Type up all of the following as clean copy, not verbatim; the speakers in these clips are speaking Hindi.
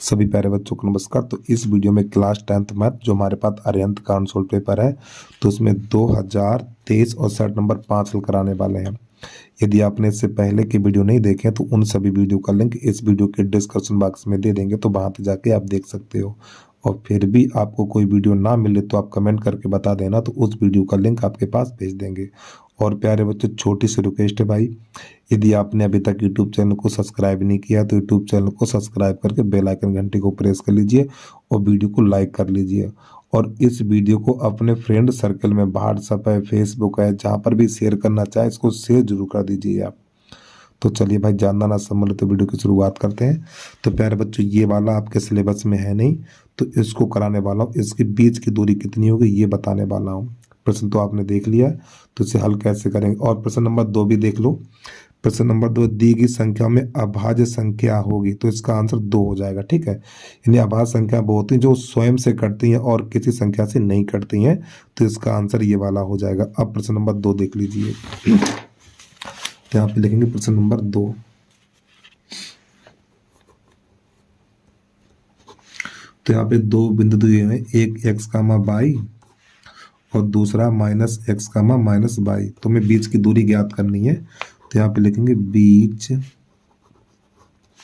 सभी प्यारे बच्चों को नमस्कार। तो इस वीडियो में क्लास 10th मैथ जो हमारे पास आर्यंत का आंसर पेपर है, तो उसमें 2023 और सेट नंबर 5 हल कराने वाले हैं। यदि आपने इससे पहले की वीडियो नहीं देखे तो उन सभी वीडियो का लिंक इस वीडियो के डिस्क्रिप्शन बॉक्स में दे देंगे, तो वहां पर जाके आप देख सकते हो। और फिर भी आपको कोई वीडियो ना मिले तो आप कमेंट करके बता देना, तो उस वीडियो का लिंक आपके पास भेज देंगे। और प्यारे बच्चों, छोटी सी रिक्वेस्ट है भाई, यदि आपने अभी तक यूट्यूब चैनल को सब्सक्राइब नहीं किया तो यूट्यूब चैनल को सब्सक्राइब करके बेल आइकन घंटी को प्रेस कर लीजिए और वीडियो को लाइक कर लीजिए। और इस वीडियो को अपने फ्रेंड सर्कल में, व्हाट्सएप है, फेसबुक है, जहाँ पर भी शेयर करना चाहे इसको शेयर जरूर कर दीजिए आप। तो चलिए भाई, जानना ना समझ तो वीडियो की शुरुआत करते हैं। तो प्यारे बच्चों, ये वाला आपके सिलेबस में है नहीं, तो इसको कराने वाला हूँ। इसके बीच की दूरी कितनी होगी ये बताने वाला हूँ। प्रश्न तो आपने देख लिया, तो इसे हल कैसे करेंगे। और प्रश्न नंबर 2 भी देख लो। प्रश्न नंबर 2, दी गई संख्या में अभाज्य संख्या होगी, तो इसका आंसर 2 हो जाएगा। ठीक है, यानी अभाज्य संख्या वो होती है जो स्वयं से कटती हैं और किसी संख्या से नहीं कटती हैं, तो इसका आंसर ये वाला हो जाएगा। अब प्रश्न नंबर 2 देख लीजिए। तो यहाँ पे लिखेंगे प्रश्न नंबर 2। तो यहाँ पे दो बिंदु दिए हैं, एक x, y और दूसरा -x, -y। तो हमें बीच की दूरी ज्ञात करनी है। तो यहाँ पे लिखेंगे बीच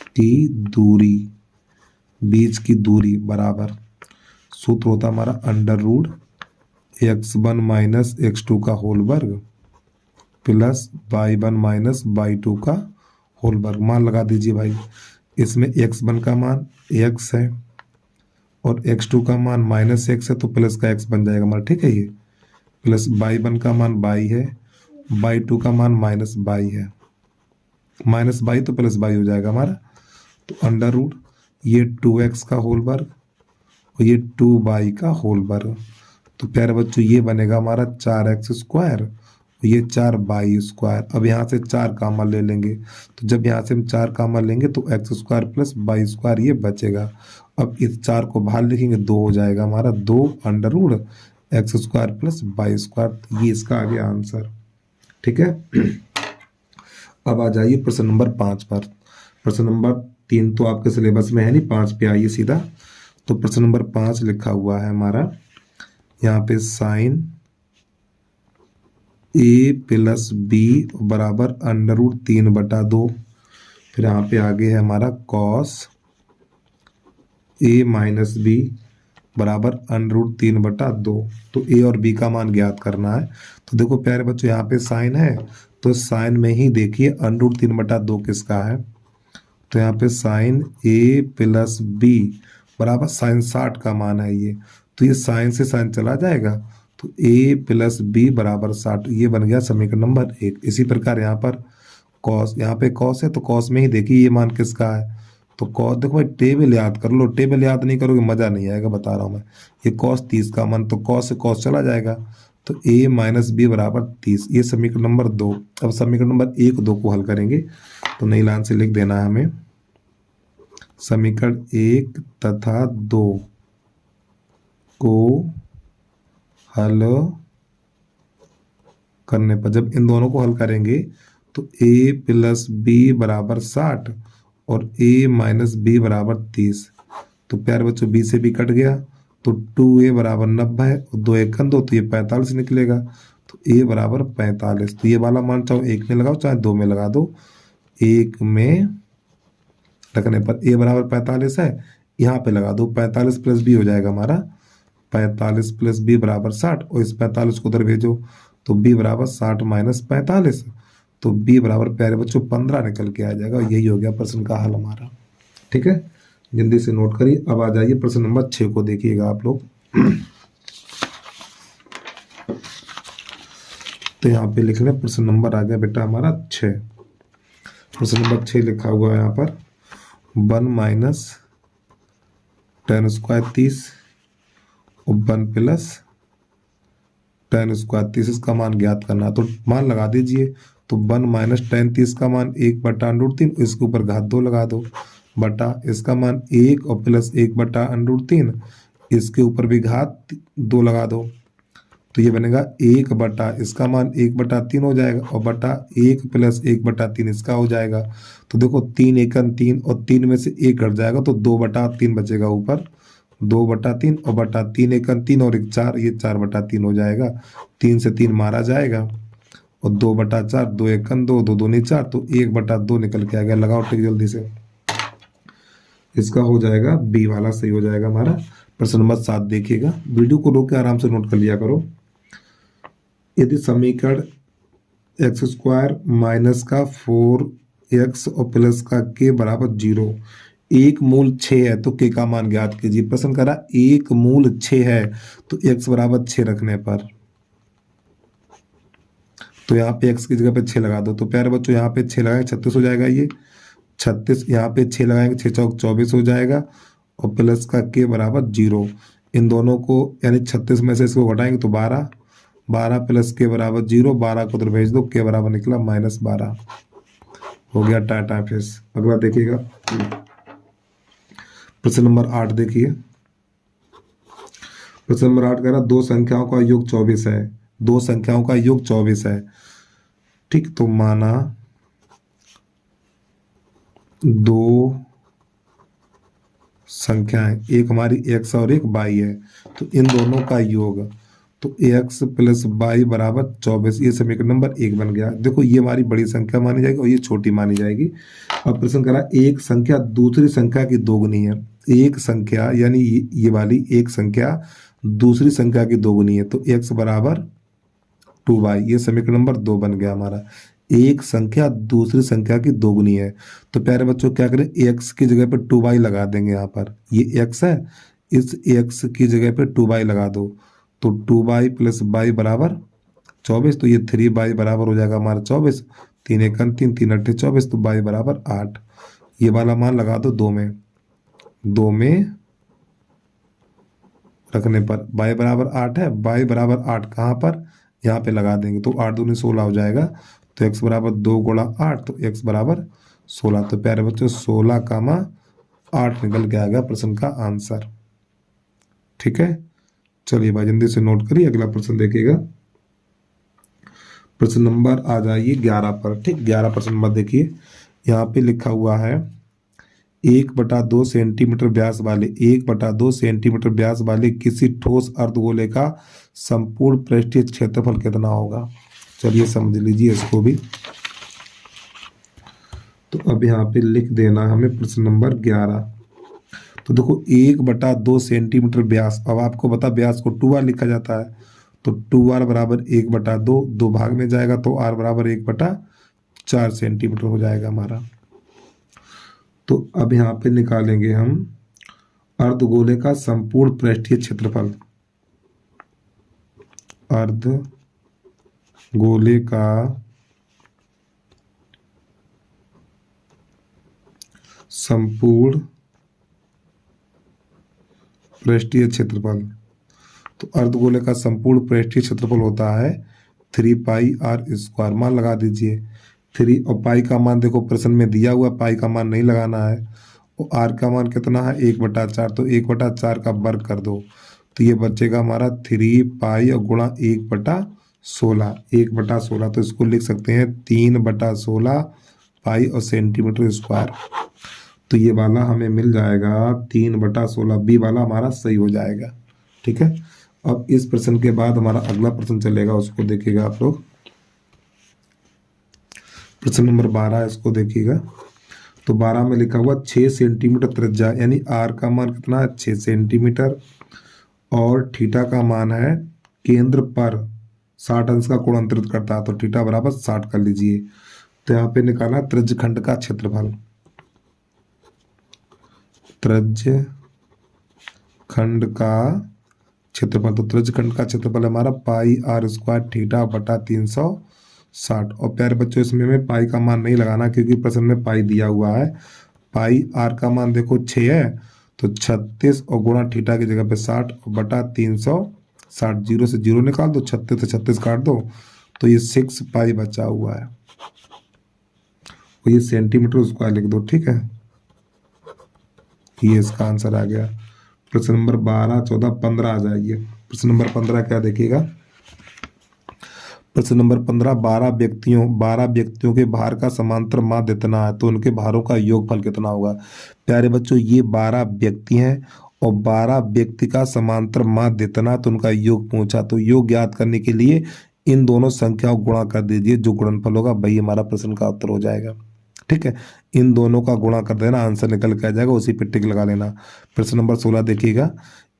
की दूरी, बीच की दूरी बराबर, सूत्र होता है हमारा √x1 - x2 का होल वर्ग प्लस y1 - y2 का होल वर्ग। मान लगा दीजिए भाई, इसमें x1 का मान x है और x2 का मान -x है, तो प्लस का x बन जाएगा हमारा। ठीक है, ये प्लस y1 का मान y है, y2 का मान -y है, -y तो प्लस y हो जाएगा हमारा। तो अंडर रूट ये 2x का होल वर्ग और ये 2y का होल वर्ग। तो प्यारे बच्चों, ये बनेगा हमारा 4x स्क्वायर, ये 4y स्क्वायर। अब यहाँ से 4 कॉमन ले लेंगे, तो जब यहाँ से हम 4 कॉमन लेंगे तो x square plus y square ये बचेगा। अब इस 4 को बाहर लिखेंगे, 2 हो जाएगा हमारा, 2 under root x square plus y square. ये इसका आ गया आंसर। ठीक है, अब आ जाइए प्रश्न नंबर 5 पर। प्रश्न नंबर 3 तो आपके सिलेबस में है नहीं, 5 पे आइए सीधा। तो प्रश्न नंबर 5 लिखा हुआ है हमारा यहाँ पे साइन a + b बराबर √3/2। फिर यहाँ पे आगे है हमारा cos a - b बराबर √3/2। तो a और b का मान ज्ञात करना है। तो देखो प्यारे बच्चों, यहाँ पे साइन है, तो साइन में ही देखिए √3/2 किसका है। तो यहाँ पे साइन a + b बराबर साइन 60 का मान है ये, तो ये साइन से साइन चला जाएगा, तो a + b बराबर 60। ये बन गया समीकरण नंबर 1। इसी प्रकार यहाँ पर कॉस, यहाँ पे कॉस है तो कॉस में ही देखिए ये मान किसका है। तो कॉस, देखो भाई टेबल याद कर लो, टेबल याद नहीं करोगे मजा नहीं आएगा, बता रहा हूँ मैं। ये कॉस 30 का मान, तो कॉस से कॉस चला जाएगा, तो a - b बराबर 30। ये समीकरण नंबर 2। अब समीकरण नंबर 1 2 को हल करेंगे, तो नई लाइन से लिख देना है हमें। समीकरण 1 तथा 2 को हल करने पर, जब इन दोनों को हल करेंगे तो a + b बराबर 60 और a - b बराबर 30। तो प्यारे बच्चों, b से b कट गया, तो 2a बराबर 90 और 2 1 2, तो ये 45 निकलेगा। तो a बराबर 45। तो ये वाला मान चाहे 1 में लगाओ चाहे 2 में लगा दो। 1 में रखने पर a बराबर 45 है, यहाँ पे लगा दो 45 + b हो जाएगा हमारा 45 + b बराबर 60, और इस 45 को उधर भेजो तो b बराबर 60 - 45, तो b बराबर प्यारे बच्चों 15 निकल के आ जाएगा। यही हो गया प्रश्न का हल हमारा। ठीक है, जल्दी से नोट करिए। अब आ जाइए प्रश्न नंबर 6 को देखिएगा आप लोग। तो यहाँ पे लिख लें, प्रश्न नंबर आ गया बेटा हमारा 6। प्रश्न नंबर 6 लिखा हुआ है यहाँ पर 1 - tan स्क्वायर 30 और 1 + tan स्क्वायर 30, इसका मान ज्ञात करना। तो मान लगा दीजिए, तो 1 - tan 30 का मान 1/√3, इसके ऊपर घात 2 लगा दो, बटा इसका मान 1 और प्लस 1/√3, इसके ऊपर भी घात 2 लगा दो। तो ये बनेगा 1 बटा इसका मान 1/3 हो जाएगा और बटा 1 प्लस 1/3 इसका हो जाएगा। तो देखो 3 एकन 3 और 3 में से 1 घट जाएगा तो 2/3 बचेगा ऊपर, 2/3 और बटा 3 एकन 3 और 1 4, ये 4/3 हो जाएगा। 3 से 3 मारा जाएगा और 2/4, 2 एकन 2, 2 दूनी 4, तो 1/2 निकल के आ गया। लगाओ टिक जल्दी से। इसका हो जाएगा बी वाला सही हो जाएगा हमारा। प्रश्न नंबर 7 देखिएगा, वीडियो को रोक के आराम से नोट कर लिया करो। यदि समीकरण x² माइनस का 4x और प्लस का k बराबर 0, एक मूल 6 है तो k का मान ज्ञात कीजिए। प्रश्न करा एक मूल 6 है तो x बराबर 6 रखने पर, तो यहाँ पे x की जगह पे 6 लगा दो। तो प्यारे बच्चों यहाँ पे 6 लगाएंगे 36 हो जाएगा, ये 36, यहाँ पे 6 लगाएंगे 6 चौक 24 हो जाएगा और प्लस का k बराबर 0। इन दोनों को यानी 36 में से इसको घटाएंगे तो 12, 12 प्लस k बराबर 0, 12 को उधर भेज दो, k बराबर निकला -12 हो गया। टाटा फिश। अगला देखिएगा प्रश्न नंबर 8 देखिए। प्रश्न नंबर 8 कह रहा दो संख्याओं का योग 24 है, दो संख्याओं का योग 24 है, ठीक। तो माना दो संख्याएं, एक हमारी x और एक y है, तो इन दोनों का योग, तो x प्लस y बराबर 24, ये समीकरण नंबर 1 बन गया। देखो ये हमारी बड़ी संख्या मानी जाएगी और ये छोटी मानी जाएगी। अब प्रश्न करा एक संख्या दूसरी संख्या की दोगुनी है, एक संख्या यानी ये वाली एक संख्या दूसरी संख्या की दोगुनी है, तो x बराबर 2y, ये समीकरण नंबर 2 बन गया हमारा। एक संख्या दूसरी संख्या की दोगुनी है, तो प्यारे बच्चों क्या करें, x की जगह पे 2y लगा देंगे। यहाँ पर ये x है, इस x की जगह पे 2y लगा दो, तो 2y प्लस y बराबर 24, तो ये 3y बराबर हो जाएगा हमारा 24, 3 एकन 3, 3 अट्ठे 24, तो y बराबर 8। ये वाला मान लगा दो 2 में, 2 में रखने पर y बराबर 8 है, y बराबर 8 कहाँ पर, यहाँ पे लगा देंगे, तो 8 दूनी 16 हो जाएगा। तो x बराबर 2 गुणा 8, तो x बराबर 16। तो प्यारे बच्चों 16 कामा 8 निकल के आ गया प्रश्न का आंसर, ठीक है। चलिए भाई जल्दी से नोट करिए, अगला प्रश्न देखिएगा। प्रश्न नंबर आ जाइए 11 पर, ठीक। 11 प्रश्न नंबर देखिए, यहाँ पे लिखा हुआ है 1/2 सेंटीमीटर व्यास वाले 1/2 सेंटीमीटर व्यास वाले किसी ठोस अर्धगोले का संपूर्ण पृष्ठीय क्षेत्रफल कितना होगा। चलिए समझ लीजिए इसको भी। तो अब यहाँ पे लिख देना हमें प्रश्न नंबर 11। तो देखो 1/2 सेंटीमीटर व्यास, अब आपको बता व्यास को 2r लिखा जाता है, तो 2r बराबर 1/2, 2 भाग में जाएगा तो r बराबर 1/4 सेंटीमीटर हो जाएगा हमारा। तो अब यहाँ पे निकालेंगे हम अर्धगोले का संपूर्ण पृष्ठीय क्षेत्रफल, अर्धगोले का संपूर्ण पृष्ठीय क्षेत्रफल। तो अर्धगोले का संपूर्ण पृष्ठीय क्षेत्रफल होता है 3πr²। मान लगा दीजिए 3 और पाई का मान देखो प्रश्न में दिया हुआ, पाई का मान नहीं लगाना है। और आर का मान कितना है 1/4, तो 1/4 का वर्ग कर दो, तो ये बचेगा हमारा 3π और गुणा 1/16, 1/16। तो इसको लिख सकते हैं 3/16 पाई और सेंटीमीटर स्क्वायर। तो ये वाला हमें मिल जाएगा 3/16, बी वाला हमारा सही हो जाएगा, ठीक है। अब इस प्रश्न के बाद हमारा अगला प्रश्न चलेगा, उसको देखिएगा आप लोग। प्रश्न नंबर 12 इसको देखिएगा। तो 12 में लिखा हुआ 6 सेंटीमीटर त्रिज्या, यानी आर का मान कितना है 6 सेंटीमीटर और थीटा का मान है केंद्र पर 60 अंश का कोण अंतरित करता है, तो थीटा बराबर 60 कर लीजिए। तो यहाँ पे निकाला त्रिज्यखंड का क्षेत्रफल, त्रिज्यखंड का क्षेत्रफल। तो त्रिज्यखंड का क्षेत्रफल हमारा πr² थीटा बटा 360। और प्यारे बच्चों इसमें हमें पाई का मान नहीं लगाना क्योंकि प्रश्न में पाई दिया हुआ है। पाई आर का मान देखो 6 है, तो 36 और गुणा थीटा की जगह पे 60 और बटा 360, 0 से 0 निकाल दो, 36 से 36 काट दो, तो ये 6π बचा हुआ है। और ये सेंटीमीटर स्क्वायर लिख दो, ठीक है। ये इसका आंसर आ गया। प्रश्न नंबर 12, 14, 15 आ जाइए। प्रश्न नंबर 15 क्या देखिएगा। प्रश्न नंबर 15, 12 व्यक्तियों के भार का समांतर माध्य इतना है तो उनके भारों का योगफल कितना होगा। प्यारे बच्चों, ये 12 व्यक्ति हैं और 12 व्यक्ति का समांतर माध्य इतना, तो उनका योग पूछा, तो योग ज्ञात करने के लिए इन दोनों संख्याओं को गुणा कर दीजिए, जो गुणनफल होगा वही हमारा प्रश्न का उत्तर हो जाएगा। ठीक है, इन दोनों का गुणा कर देना, आंसर निकल के आ जाएगा, उसी पे टिक लगा लेना। प्रश्न नंबर 16 देखिएगा,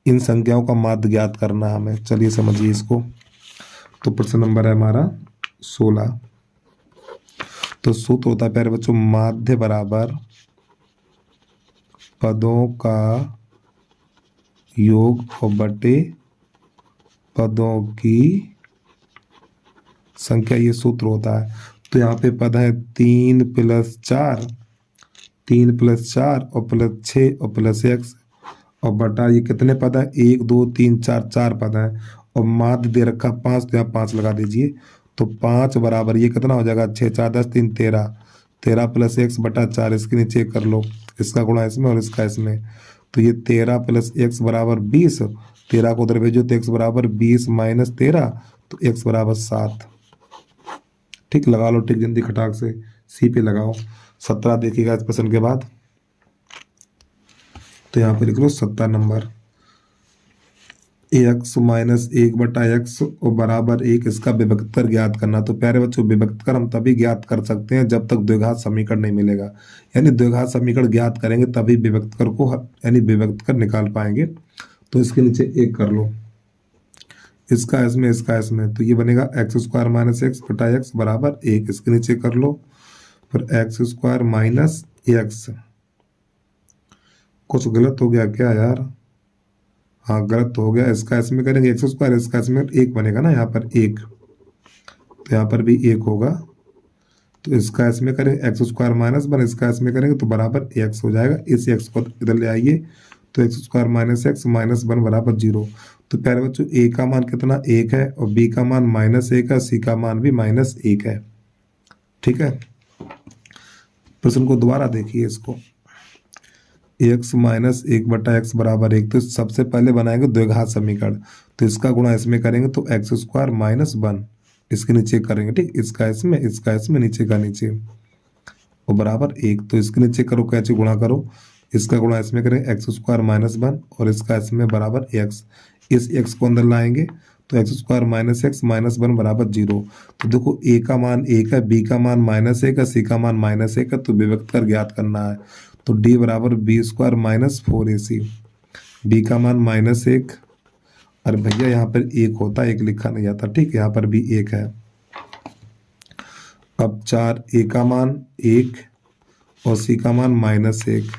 इन संख्याओं का माध्य ज्ञात करना है हमें। चलिए समझिए इसको। तो प्रश्न नंबर है हमारा 16। तो सूत्र होता है प्यारे बच्चों, माध्य बराबर पदों का योग और बटे पदों की संख्या, ये सूत्र होता है। तो यहाँ पे पद है 3 + 4, 3 + 4 और +6 और +x और बटा ये कितने पद है, 1 2 3 4, 4 पद है और माध्य दे रखा 5, तो यहाँ 5 लगा दीजिए। तो 5 बराबर ये कितना हो जाएगा, 6 4 10 3 13, 13 + x बटा 4, इसके नीचे कर लो, इसका गुणा इसमें और इसका इसमें। तो ये 13 + x बराबर 20, 13 को उधर भेजो तो x बराबर 20 - 13, तो x बराबर 7। ठीक, लगा लो टिक जल्दी खटाक से, सी पे लगाओ। 17 देखिएगा इस प्रश्न के बाद, तो यहाँ पे लिख लो 17 नंबर, x - 1/x और बराबर 1, इसका विभक्त कर ज्ञात करना। तो प्यारे बच्चों, विभक्त कर हम तभी ज्ञात कर सकते हैं जब तक द्विघात समीकरण नहीं मिलेगा, यानी द्विघात समीकरण ज्ञात करेंगे तभी विभक्त कर को यानी विभक्त कर निकाल पाएंगे। तो इसके नीचे 1 कर लो, इसका इसमें, तो ये बनेगा x² - x बटा x बराबर 1, इसके नीचे कर लो, फिर x² - x। कुछ गलत हो गया क्या यार, हाँ गलत हो गया, इसका इसमें करेंगे x², इसका इसमें 1 बनेगा ना यहाँ पर 1, तो यहाँ पर भी 1 होगा। तो इसका इसमें करेंगे x² - 1, इसका इसमें करेंगे तो बराबर x हो जाएगा। इस x को इधर ले आइए, तो x² - x -1 बराबर 0। तो प्यारे बच्चों, a का मान कितना 1 है और b का मान -1 है, c का मान भी -1 है। ठीक है, प्रश्न को दोबारा देखिए इसको, x - 1/x बराबर 1, तो सबसे पहले बनाएंगे द्विघात समीकरण, तो इसका गुणा इसमें करेंगे तो x² - 1, इसके नीचे करेंगे। ठीक, इसका इसमें नीचे का नीचे और बराबर 1, तो इसके नीचे करो, कैसे गुणा करो, इसका गुणा इसमें करें x² - 1 और इसका इसमें बराबर x, इस x को अंदर लाएंगे तो x² - x -1 बराबर 0। तो देखो a का मान 1 है, b का मान -1 है, c का मान -1 है, तो विभक्त कर ज्ञात करना है। तो d बराबर b² - 4ac, b का मान -1, अरे भैया यहाँ पर 1 होता है, 1 लिखा नहीं जाता। ठीक, यहाँ पर भी 1 है। अब 4, a का मान 1 और c का मान -1,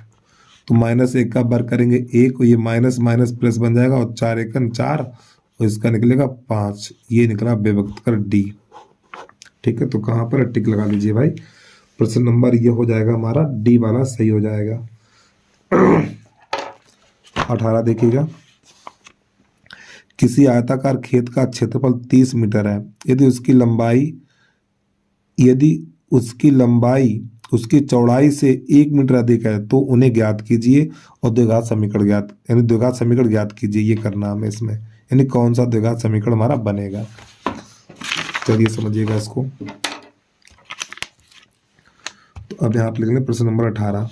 तो -1 का वर्ग करेंगे 1 और ये माइनस माइनस प्लस बन जाएगा और 4 1 4 और इसका निकलेगा 5, ये निकला विभक्त कर डी। ठीक है, तो कहाँ पर टिक लगा लीजिए भाई, प्रश्न नंबर ये हो जाएगा हमारा डी वाला सही हो जाएगा। 18 देखिएगा, किसी आयताकार खेत का क्षेत्रफल 30 मीटर है, यदि उसकी लंबाई उसकी चौड़ाई से 1 मीटर अधिक है तो उन्हें ज्ञात कीजिए और द्विघात समीकरण ज्ञात कीजिए। ये करना हमें इसमें, यानी कौन सा द्विघात समीकरण हमारा बनेगा। चलिए समझिएगा इसको। तो अब यहाँ पे लिख लें प्रश्न नंबर 18।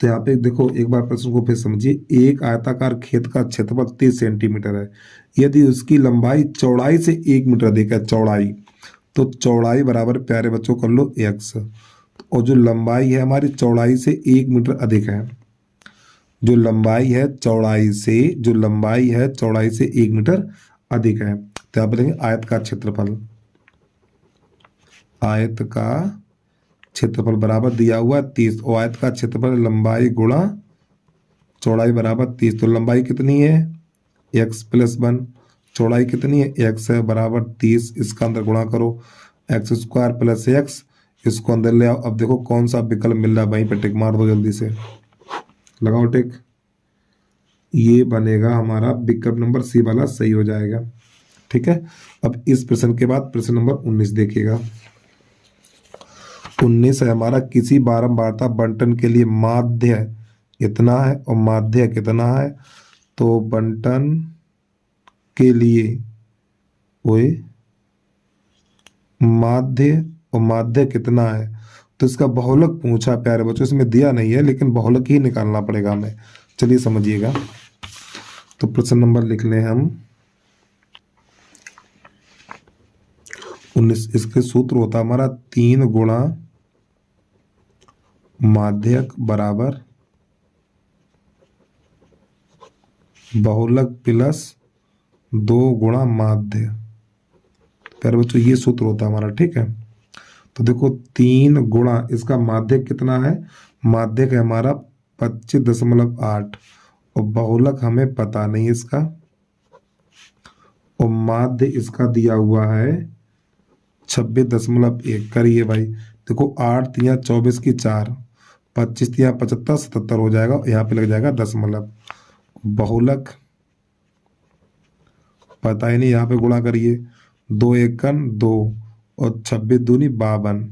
तो यहाँ पे देखो एक बार प्रश्न को फिर समझिए, एक आयताकार खेत का क्षेत्रफल 30 सेंटीमीटर है, यदि उसकी लंबाई चौड़ाई से 1 मीटर अधिक है, तो चौड़ाई बराबर प्यारे बच्चों कर लो x, और जो लंबाई है हमारी चौड़ाई से 1 मीटर अधिक है, जो लंबाई है चौड़ाई से 1 मीटर अधिक है, तो आप बोलेंगे आयत का क्षेत्रफल बराबर दिया हुआ 30, और आयत का क्षेत्रफल लंबाई गुणा चौड़ाई बराबर 30, तो लंबाई कितनी है x + 1, चौड़ाई कितनी है x है बराबर 30, इसका अंदर गुणा करो x² + x, इसको अंदर ले आओ। अब देखो कौन सा विकल्प मिल रहा है, वहीं पे टिक मार दो, जल्दी से लगाओ टिक, ये बनेगा हमारा विकल्प नंबर सी वाला सही हो जाएगा। ठीक है, अब इस प्रश्न के बाद प्रश्न नंबर 19 देखिएगा। 19 है हमारा, किसी बारंबारता बंटन के लिए माध्य इतना है और माध्य कितना है, तो बंटन के लिए माध्य और माध्य कितना है, तो इसका बहुलक पूछा प्यारे बच्चों, इसमें दिया नहीं है लेकिन बहुलक ही निकालना पड़ेगा हमें। चलिए समझिएगा। तो प्रश्न नंबर लिख लें हम 19। इसके सूत्र होता है हमारा 3 गुणा माध्यक बराबर बहुलक प्लस 2 गुणा माध्य। प्यारे बच्चों ये सूत्र होता है हमारा, ठीक है। तो देखो 3 गुणा इसका माध्यक कितना है, माध्यक है हमारा 25.8 और बहुलक हमें पता नहीं इसका, और माध्य इसका दिया हुआ है 26.1। करिए भाई, देखो 8 तिया 24 की 4, 25 तिया 75, 77 हो जाएगा, यहाँ पे लग जाएगा दशमलव। बहुलक पता ही नहीं, यहाँ पे गुणा करिए, 2 एकन 2 और 26 दूनी 52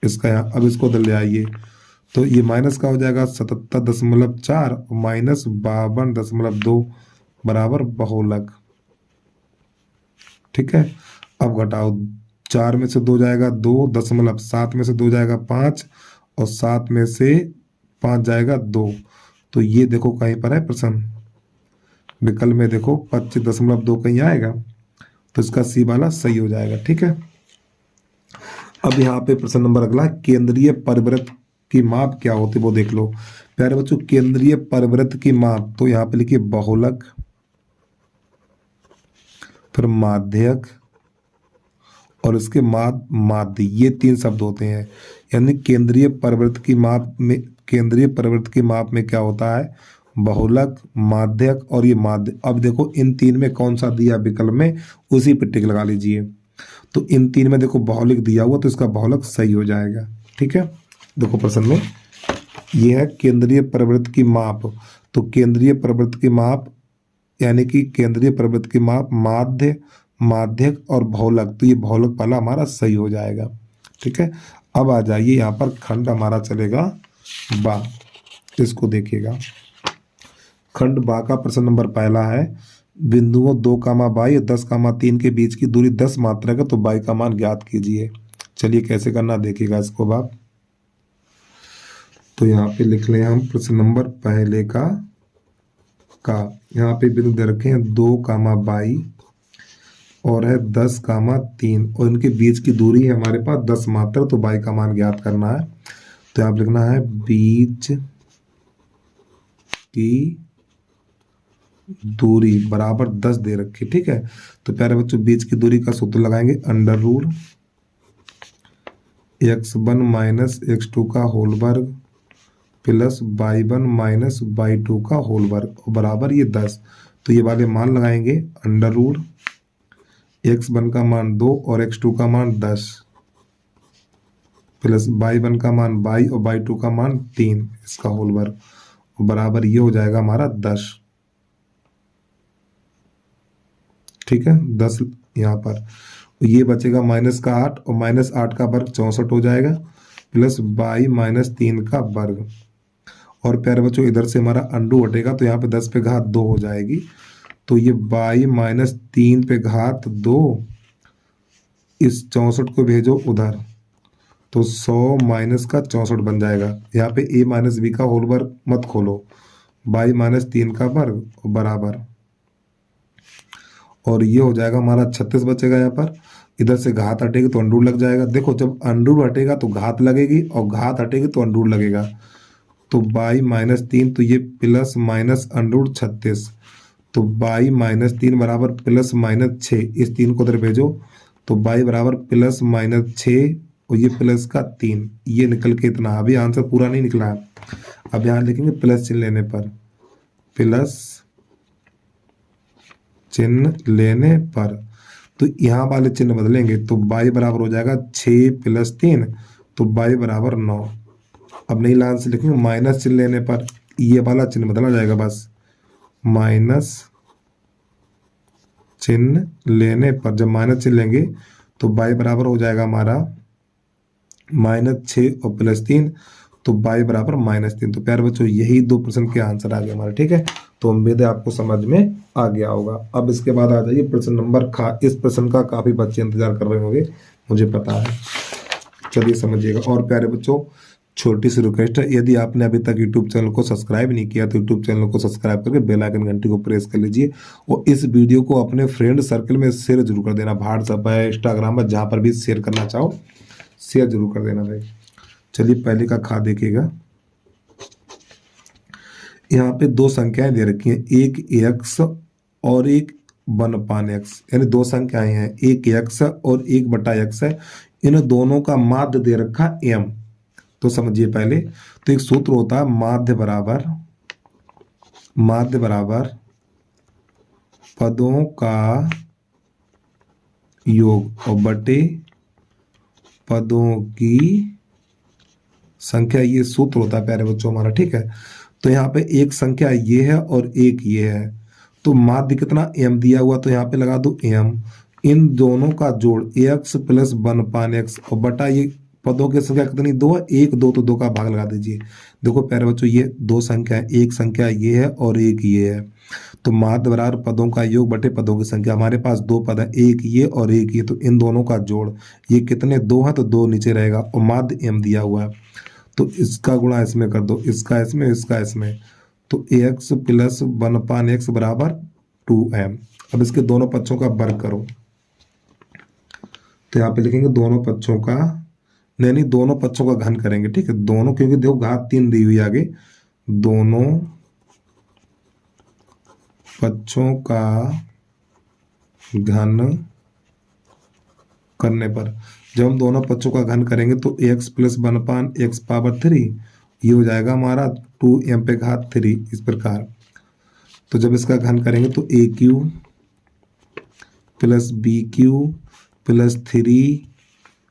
इसका यहाँ। अब इसको उधर ले आइए तो ये माइनस का हो जाएगा 77.4 माइनस 52.2 बराबर बहुलक, ठीक है। अब घटाओ, 4 में से 2 जाएगा 2, 7 में से 2 जाएगा 5 और 7 में से 5 जाएगा 2। तो ये देखो कहीं पर है प्रश्न विकल्प में, देखो 25.2 कहीं आएगा, तो इसका सी वाला सही हो जाएगा, ठीक है। अब यहाँ पे प्रश्न नंबर अगला, केंद्रीय परिवृत्त की माप क्या होती है वो देख लो। प्यारे बच्चों केंद्रीय परिवृत्त की माप, तो यहाँ पे लिखिए बहुलक, फिर माध्यक और इसके माध्य, ये 3 शब्द होते हैं। यानी केंद्रीय परिवृत्त की माप में, केंद्रीय परिवृत्त की माप में क्या होता है, बहुलक, माध्यक और ये माध्य। अब देखो इन 3 में कौन सा दिया विकल्प में, उसी पे टिक लगा लीजिए। तो इन 3 में देखो बहुलक दिया हुआ, तो इसका बहुलक सही हो जाएगा, ठीक है। देखो प्रश्न में ये है केंद्रीय परिवृत्त की माप, तो केंद्रीय परिवृत्त की माप यानी कि केंद्रीय परिवृत्त की माप माध्य, माध्यक और बहुलक, तो ये बहुलक वाला हमारा सही हो जाएगा, ठीक है। अब आ जाइए यहाँ पर खंड हमारा चलेगा बा, इसको देखिएगा। खंड बा का प्रश्न नंबर पहला है, बिंदुओं 2, 22 और 10, 3 के बीच की दूरी 10 मात्रक है, तो बाई का मान ज्ञात कीजिए। चलिए कैसे करना देखिएगा इसको बाप। तो यहाँ पे लिख लें हम प्रश्न नंबर पहले का यहाँ पे बिंदु दे रखे हैं 2, 22 और है 10, 3 और इनके बीच की दूरी है हमारे पास 10 मात्रक, तो बाई का मान ज्ञात करना है। तो यहाँ पे लिखना है बीच की दूरी बराबर 10 दे रखी, ठीक है। तो प्यारे बच्चों बीच की दूरी का सूत्र लगाएंगे, under root x1 minus x2 का होल वर्ग प्लस y1 माइनस y2 का होल वर्ग बराबर ये 10। तो ये वाले मान लगाएंगे, अंडर रूट x1 का मान 2 और x2 का मान 10 प्लस y1 का मान 22 और y2 का मान 3 इसका होल वर्ग बराबर ये हो जाएगा हमारा 10, ठीक है। 10 यहाँ पर ये बचेगा माइनस का 8 और माइनस 8 का वर्ग 64 हो जाएगा प्लस 22 माइनस 3 का वर्ग। और प्यारे बच्चों इधर से हमारा अंडू हटेगा तो यहाँ पे 10 पे घात 2 हो जाएगी, तो ये 22 माइनस 3 पे घात 2, इस 64 को भेजो उधर तो 100 माइनस का 64 बन जाएगा। यहाँ पे a माइनस बी का होल वर्ग मत खोलो, 22 माइनस 3 का वर्ग बराबर, और ये हो जाएगा हमारा 36 बचेगा। यहाँ पर इधर से घात हटेगी तो अंडूर लग जाएगा। देखो जब अंडूर हटेगा तो घात लगेगी और घात हटेगी तो अंडूर लगेगा। तो 22 माइनस 3 तो ये प्लस माइनस अंडूर 36, तो 22 माइनस 3 बराबर प्लस माइनस 6, इस 3 को उधर भेजो तो 22 बराबर प्लस माइनस 6 और ये प्लस का 3, ये निकल के इतना। अभी आंसर पूरा नहीं निकला है, अब यहाँ लिखेंगे प्लस चिन्ह लेने पर, प्लस चिन्ह लेने पर तो यहाँ वाले चिन्ह बदलेंगे तो 22 बराबर हो जाएगा 6 प्लस 3, तो 22 बराबर 9। अब नहीं लाइन से लिखेंगे माइनस चिन्ह लेने पर, ये वाला चिन्ह बदला जाएगा बस, माइनस चिन्ह लेने पर जब माइनस चिन्ह लेंगे तो 22 बराबर हो जाएगा हमारा -6 और +3, तो 22 बराबर -3। तो प्यारे बच्चों यही 2 प्रश्न के आंसर आ गए हमारे, ठीक है। तो उम्मीद है आपको समझ में आ गया होगा। अब इसके बाद आ जाइए प्रश्न नंबर इस प्रश्न का काफ़ी बच्चे इंतजार कर रहे होंगे, मुझे पता है। चलिए समझिएगा। और प्यारे बच्चों, छोटी सी रिक्वेस्ट है, यदि आपने अभी तक यूट्यूब चैनल को सब्सक्राइब नहीं किया तो यूट्यूब चैनल को सब्सक्राइब करके बेल आइकन घंटी को प्रेस कर लीजिए और इस वीडियो को अपने फ्रेंड सर्कल में शेयर जरूर कर देना। व्हाट्सएप है, इंस्टाग्राम है, जहाँ पर भी शेयर करना चाहो शेयर जरूर कर देना भाई। चलिए पहले का खा देखिएगा। यहाँ पे दो संख्याएं दे रखी हैं, एक एक्स और एक 1/x, यानी दो संख्याएं हैं, एक एक्स और 1/x है। इन दोनों का माध्य दे रखा m। तो समझिए पहले, तो एक सूत्र होता है माध्य बराबर पदों का योग और बटे पदों की संख्या, ये सूत्र होता है प्यारे बच्चों हमारा, ठीक है। तो यहाँ पे एक संख्या ये है और एक ये है, तो माध्य कितना m दिया हुआ, तो यहाँ पे लगा दो m। इन दोनों का जोड़ x + 1/x और बटा ये पदों की संख्या कितनी, 2 है, 1 2 तो 2 का भाग लगा दीजिए। देखो प्यारे बच्चों, ये दो संख्या है, एक संख्या ये है और एक ये है, तो माध्य बराबर पदों का योग बटे पदों की संख्या। हमारे पास दो पद है, एक ये और एक ये, तो इन दोनों का जोड़, ये कितने 2 है तो 2 नीचे रहेगा और माध्य m दिया हुआ है, तो इसका गुणा इसमें कर दो, इसका इसमें, तो x + 1/x बराबर 2m। अब इसके दोनों पक्षों का वर्ग करो, तो यहाँ पे लिखेंगे दोनों पक्षों का, नहीं दोनों पक्षों का घन करेंगे, ठीक है। दोनों, क्योंकि देखो घात 3 दी हुई आगे, दोनों पक्षों का घन करने पर, जब हम दोनों पक्षों का घन करेंगे तो x + 1/x पावर 3, ये हो जाएगा हमारा 2m⁴, इस प्रकार। तो जब इसका घन करेंगे तो AQ + BQ + 3,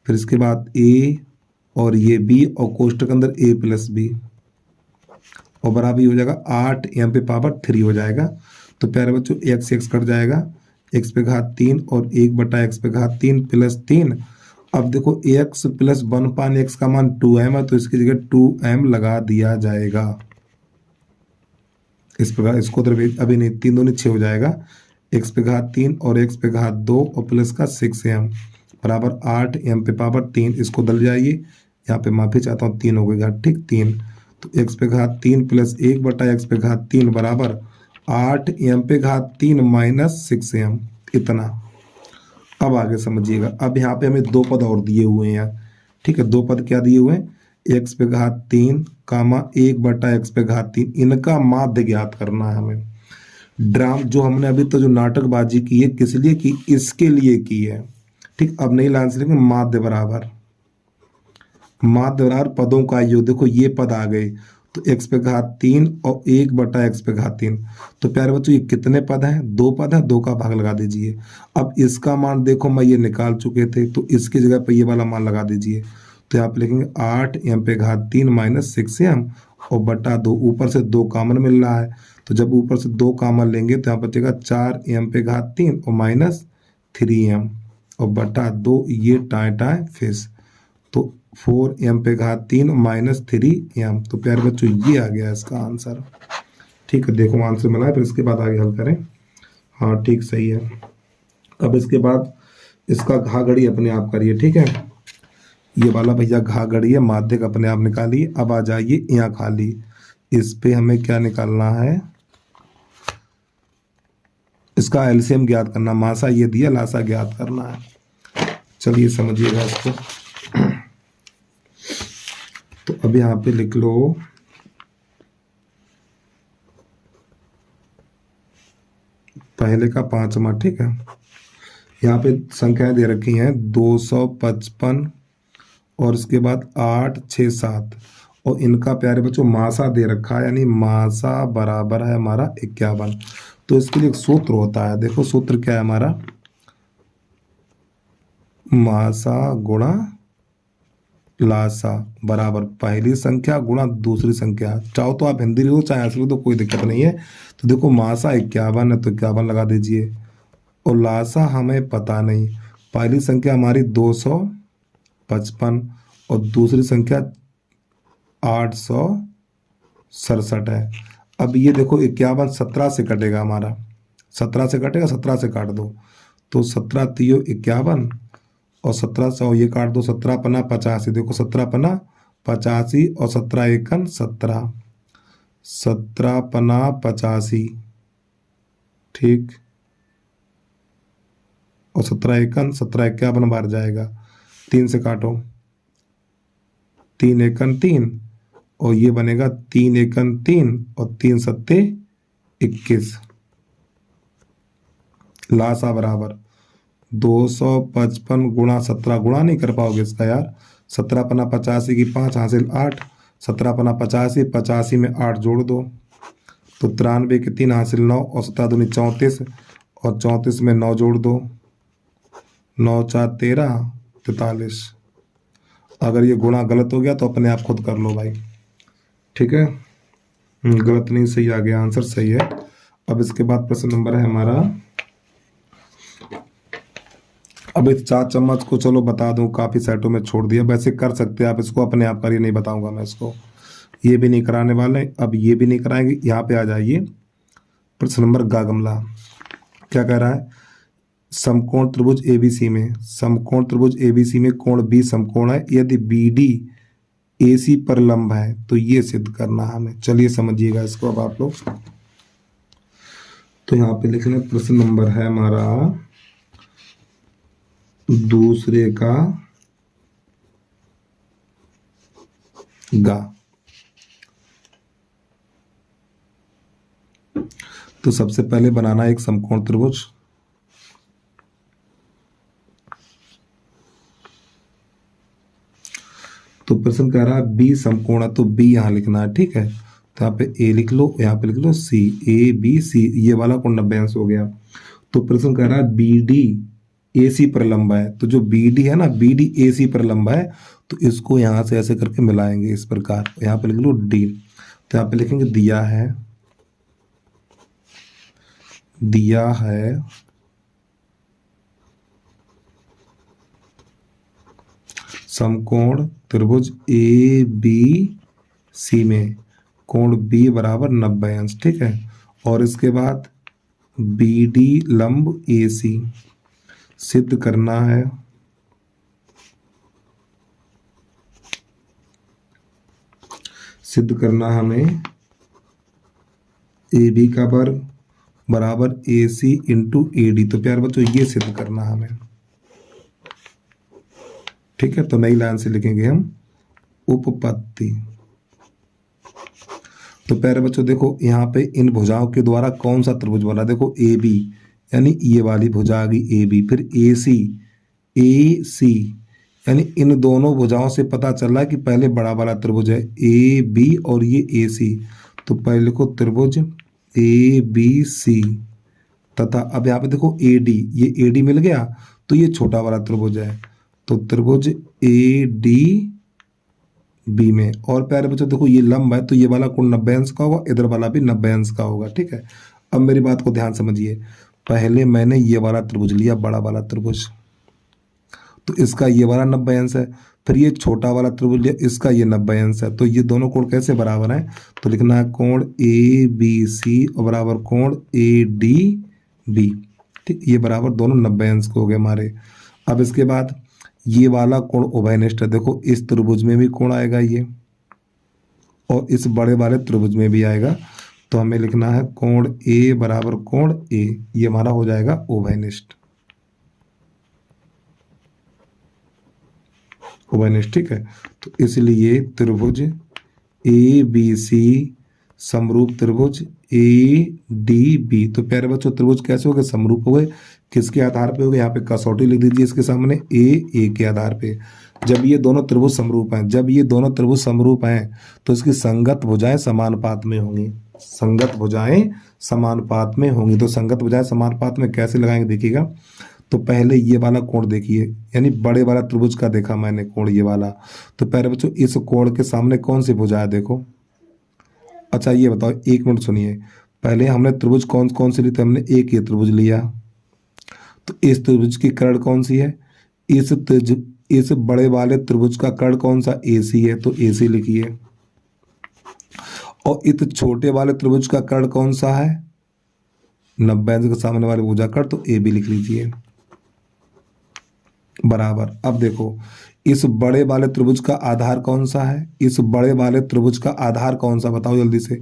फिर इसके बाद A और ये B और कोष्ठक के अंदर A + B और बराबर हो जाएगा 8m⁴ हो जाएगा। तो प्यारे बच्चों x कट जाएगा, x⁴ और 1/x⁴ + 3। अब देखो x + 1/x का मान 2m है, तो इसकी जगह 2m लगा दिया जाएगा इस प्रकार। इसको तो अभी नहीं, 3 दूनी 6 हो जाएगा, x⁴ और x⁴ और प्लस का 6m बराबर 8m⁴। इसको दल जाइए, यहाँ पे माफी चाहता हूँ, 3 हो गई घात, ठीक 3, तो x⁴ + 1/x⁴ बराबर 8m⁴ - 6m, इतना। अब आगे समझिएगा। अब यहाँ पे हमें दो पद और दिए हुए हैं, ठीक है। दो पद क्या दिए हुए हैं, x⁴ 1/x⁴, इनका माध्य ज्ञात करना है हमें। जो हमने अभी तो जो नाटकबाजी की है, किस लिए की, इसके लिए की है, ठीक। अब नई लाइन से लिखेंगे माध्य बराबर पदों का योग। देखो ये पद आ गए, तो x⁴ और 1/x⁴। तो प्यारे बच्चों ये कितने पद हैं, 2 पद हैं, 2 का भाग लगा दीजिए। अब इसका मान देखो मैं ये निकाल चुके थे, तो इसकी जगह पे ये वाला मान लगा दीजिए। तो यहाँ पे लिखेंगे 8m⁴ - 6m और बटा 2, ऊपर से 2 कॉमन मिल रहा है, तो जब ऊपर से 2 कॉमन लेंगे तो यहाँ बचेगा 4m⁴ और -3m और बटा 2, ये टाए फिश, तो 4m⁴ - 3m। तो प्यारे बच्चों ये आ गया इसका आंसर, ठीक है। देखो आंसर मिला है, फिर इसके बाद आगे हल करें। हाँ ठीक, सही है। अब इसके बाद इसका घा घड़ी अपने आप करिए, ठीक है। ये वाला भैया घा घड़ी है, माध्यक अपने आप निकालिए। अब आ जाइए यहाँ खाली, इस पे हमें क्या निकालना है, इसका एलसीएम ज्ञात करना। मासा ये दिया, लासा ज्ञात करना है। चलिए समझिएगा इसको। तो अब यहाँ पे लिख लो पहले का 5वां, ठीक है। यहाँ पे संख्याएं दे रखी हैं 255 और इसके बाद 8 6 7 और इनका प्यारे बच्चों मासा दे रखा है, यानी मासा बराबर है हमारा 51। तो इसके लिए एक सूत्र होता है, देखो सूत्र क्या है हमारा, मासा गुणा लासा बराबर पहली संख्या गुणा दूसरी संख्या। चाहो तो आप हिंदी लिख दो, चाहे ऐसे लिख दो, कोई दिक्कत नहीं है। तो देखो मासा 51 है तो 51 लगा दीजिए और लासा हमें पता नहीं। पहली संख्या हमारी 255 और दूसरी संख्या 867 है। अब ये देखो 51 17 से कटेगा हमारा, 17 से कटेगा, 17 से काट दो तो 17 तियो 51 और 17 से ये काट दो, 17 पना 85, देखो 17 पना 85 और 17 एकन 17, 17 पना 85, ठीक, और 17 एकन 17 51 बार जाएगा, 3 से काटो, 3 एकन 3 और ये बनेगा 3 एकन 3 और 3 सत्ते 21, लासा बराबर 255 गुणा 17, गुणा नहीं कर पाओगे इसका यार, 17 पना 85 की 5 हासिल 8, 17 पना 85, 85 में 8 जोड़ दो तो 93 के 3 हासिल 9 और 17 दूनी 34 और 34 में 9 जोड़ दो, 9 4 13 43। अगर ये गुणा गलत हो गया तो अपने आप खुद कर लो भाई, ठीक है। गलत नहीं, सही आ गया, आंसर सही है। अब इसके बाद प्रश्न नंबर है हमारा, अब इस 4 चम्मच को चलो बता दूं, काफी सेटों में छोड़ दिया, वैसे कर सकते हैं आप इसको, अपने आप करिए, नहीं बताऊंगा मैं इसको, ये भी नहीं कराने वाले, अब ये भी नहीं कराएंगे। यहाँ पे आ जाइए प्रश्न नंबर गागमला, क्या कह रहा है, समकोण त्रिभुज एबीसी में, समकोण त्रिभुज एबीसी में कोण बी समकोण है, यदि बीडी एसी पर लंब है तो ये सिद्ध करना हमें। चलिए समझिएगा इसको अब आप लोग। तो यहाँ पे लिख लें, प्रश्न नंबर है हमारा दूसरे का गा। तो सबसे पहले बनाना एक समकोण त्रिभुज, तो प्रश्न कह रहा है बी समकोण है, तो बी यहां लिखना है, ठीक है। तो यहाँ पे ए लिख लो, यहाँ पे लिख लो सी, ए बी सी, ये वाला कोण 90 अंश हो गया। तो प्रश्न कह रहा है बी डी ए सी पर लंबा है, तो जो बी डी है ना, बी डी ए सी पर लंबा है, तो इसको यहां से ऐसे करके मिलाएंगे इस प्रकार, यहाँ पे लिख लो डी। तो यहाँ पे लिखेंगे दिया है, दिया है समकोण त्रिभुज ए बी सी में कोण बी बराबर 90 अंश, ठीक है। और इसके बाद बी डी लंब ए सी सिद्ध करना है, सिद्ध करना हमें ए बी का वर्ग बराबर ए सी इंटू ए डी। तो प्यार बच्चों ये सिद्ध करना हमें, ठीक है। तो नई लाइन से लिखेंगे हम उपपत्ति। तो प्यारे बच्चों देखो यहाँ पे इन भुजाओं के द्वारा कौन सा त्रिभुज बना, देखो ए बी यानी ये वाली भुजा आ गई ए बी, फिर ए सी यानी इन दोनों भुजाओं से पता चल रहा है कि पहले बड़ा वाला त्रिभुज है ए बी और ये ए सी। तो पहले लिखो त्रिभुज ए बी सी तथा अब यहाँ पे देखो ए डी, ये ए डी मिल गया तो ये छोटा वाला त्रिभुज है, तो त्रिभुज ए डी बी में। और प्यारे बच्चों देखो ये लंब है तो ये वाला कोण 90 अंश का होगा, इधर वाला भी 90 अंश का होगा, ठीक है। अब मेरी बात को ध्यान समझिए, पहले मैंने ये वाला त्रिभुज लिया, बड़ा वाला त्रिभुज, तो इसका ये वाला 90 अंश है, फिर ये छोटा वाला त्रिभुज लिया, इसका ये 90 अंश है, तो ये दोनों कोण कैसे बराबर हैं, तो लिखना है कोण ए बी सी और बराबर कोण ए डी बी, ठीक, ये बराबर दोनों 90 अंश के हो गए हमारे। अब इसके बाद ये वाला कोण उभयनिष्ठ है, देखो इस त्रिभुज में भी कोण आएगा ये और इस बड़े वाले त्रिभुज में भी आएगा, तो हमें लिखना है कोण ए बराबर कोण ए, ये हमारा हो जाएगा उभयनिष्ठ, उभयनिष्ठ, ठीक है। तो इसलिए त्रिभुज ए बी सी समरूप त्रिभुज ए डी बी। तो प्यारे बच्चों त्रिभुज कैसे हो गए, समरूप हो गए, किसके आधार पे हो गए, यहाँ पे कसौटी लिख दीजिए इसके सामने ए के आधार पे। जब ये दोनों त्रिभुज समरूप हैं, जब ये दोनों त्रिभुज समरूप हैं तो इसकी संगत भुजाएं समानुपात में होंगी, संगत भुजाएं समानुपात में होंगी। तो संगत भुजाएं समानुपात में कैसे लगाएंगे देखिएगा, तो पहले ये वाला कोण देखिए, यानी बड़े वाला त्रिभुज का देखा मैंने कोण ये वाला, तो प्यारे बच्चों इस कोण के सामने कौन सी भुजा है देखो। अच्छा ये बताओ, एक मिनट सुनिए, पहले हमने त्रिभुज कौन कौन से लिए थे, हमने एक ये त्रिभुज लिया, तो इस त्रिभुज की कर्ण कौन सी है, इस बड़े वाले त्रिभुज का कर्ण कौन सा, AC है, तो AC लिखिए। और इस छोटे वाले त्रिभुज का कर्ण कौन सा है? 90 अंश के सामने वाले भुजा कर्ण, तो ए बी लिख लीजिए बराबर। अब देखो इस बड़े वाले त्रिभुज का आधार कौन सा है? इस बड़े वाले त्रिभुज का आधार कौन सा बताओ जल्दी से।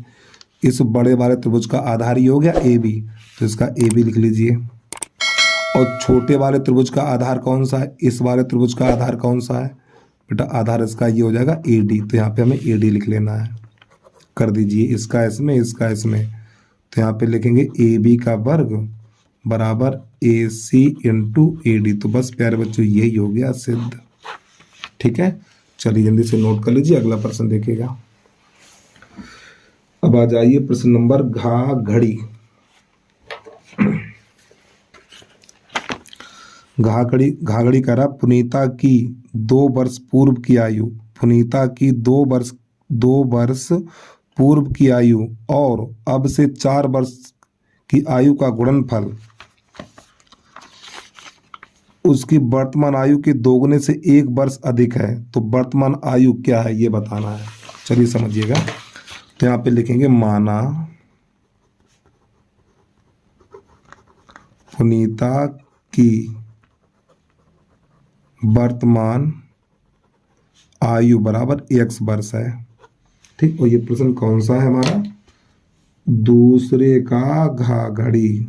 इस बड़े वाले त्रिभुज का आधार ये हो गया ए बी, तो इसका ए बी लिख लीजिए। और छोटे वाले त्रिभुज का आधार कौन सा है? इस वाले त्रिभुज का आधार कौन सा है बेटा? आधार इसका ये हो जाएगा ए डी, तो यहाँ पे हमें ए डी लिख लेना है। कर दीजिए इसका इसमें, इसका इसमें, तो यहाँ पे लिखेंगे ए बी का वर्ग बराबर ए सी इंटू ए डी। तो बस प्यारे बच्चों यही हो गया सिद्ध। ठीक है, चलिए जल्दी से नोट कर लीजिए, अगला प्रश्न देखिएगा। अब आ जाइए प्रश्न नंबर घा घड़ी। घाघड़ी कह रहा पुनीता की 2 वर्ष पूर्व की आयु, पुनीता की 2 वर्ष पूर्व की आयु और अब से 4 वर्ष की आयु का गुणनफल उसकी वर्तमान आयु के दोगुने से 1 वर्ष अधिक है, तो वर्तमान आयु क्या है ये बताना है। चलिए समझिएगा, तो यहाँ पे लिखेंगे माना पुनीता की वर्तमान आयु बराबर 1 वर्ष है। ठीक, और ये प्रश्न कौन सा है हमारा? दूसरे का घाघड़ी।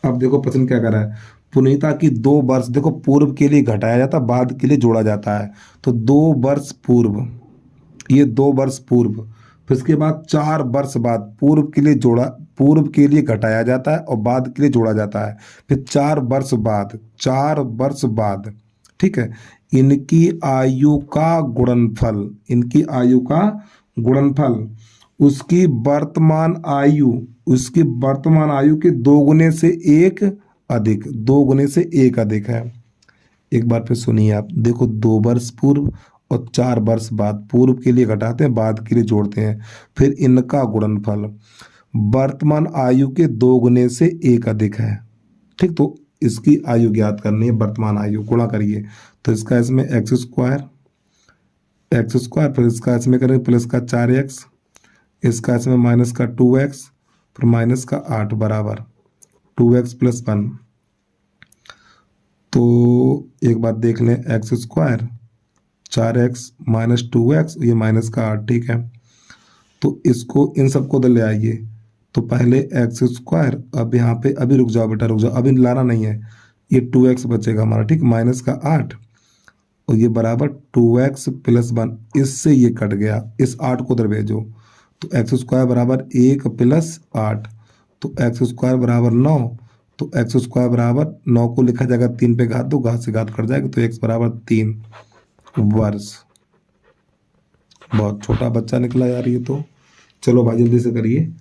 अब देखो प्रश्न क्या कर रहा है, पुनीता की 2 वर्ष, देखो पूर्व के लिए घटाया जाता है, बाद के लिए जोड़ा जाता है, तो 2 वर्ष पूर्व, ये 2 वर्ष पूर्व, फिर इसके बाद 4 वर्ष बाद, पूर्व के लिए जोड़ा, पूर्व के लिए घटाया जाता है और बाद के लिए जोड़ा जाता है, फिर 4 वर्ष बाद, 4 वर्ष बाद, ठीक है, इनकी आयु का गुणनफल, इनकी आयु का गुणनफल उसकी वर्तमान आयु, उसकी वर्तमान आयु के 2 गुने से 1 अधिक, 2 गुने से 1 अधिक है। एक बार फिर सुनिए आप, देखो 2 वर्ष पूर्व और 4 वर्ष बाद, पूर्व के लिए घटाते हैं, बाद के लिए जोड़ते हैं, फिर इनका गुणनफल वर्तमान आयु के 2 गुने से 1 अधिक है। ठीक, तो इसकी आयु ज्ञात करनी है, वर्तमान आयु, गुणा करिए, तो इसका इसमें एक्स स्क्वायर, फिर इसका इसमें करेंगे प्लस का 4x, इसका इसमें माइनस का 2x, फिर माइनस का 8 बराबर 2x प्लस 1। तो एक बात देख लें, x square 4x minus 2x, ये माइनस का 8, ठीक है, तो इसको इन सबको उधर ले आइए, तो पहले एक्स स्क्वायर, अब यहाँ पे अभी रुक जाओ बेटा, रुक जाओ, अभी लाना नहीं है, ये 2x बचेगा हमारा, ठीक, माइनस का 8 और ये बराबर 2x प्लस 1, इससे ये कट गया, इस 8 को उधर भेजो, तो एक्स स्क्वायर बराबर 1 प्लस 8, तो एक्स स्क्वायर बराबर 9, तो एक्स स्क्वायर बराबर 9 को लिखा जाएगा 3 पे घात दो, घात से घात कट जाएगा, तो x बराबर 3 वर्ष। बहुत छोटा बच्चा निकला यार ये तो। चलो भाई जल्दी से करिए।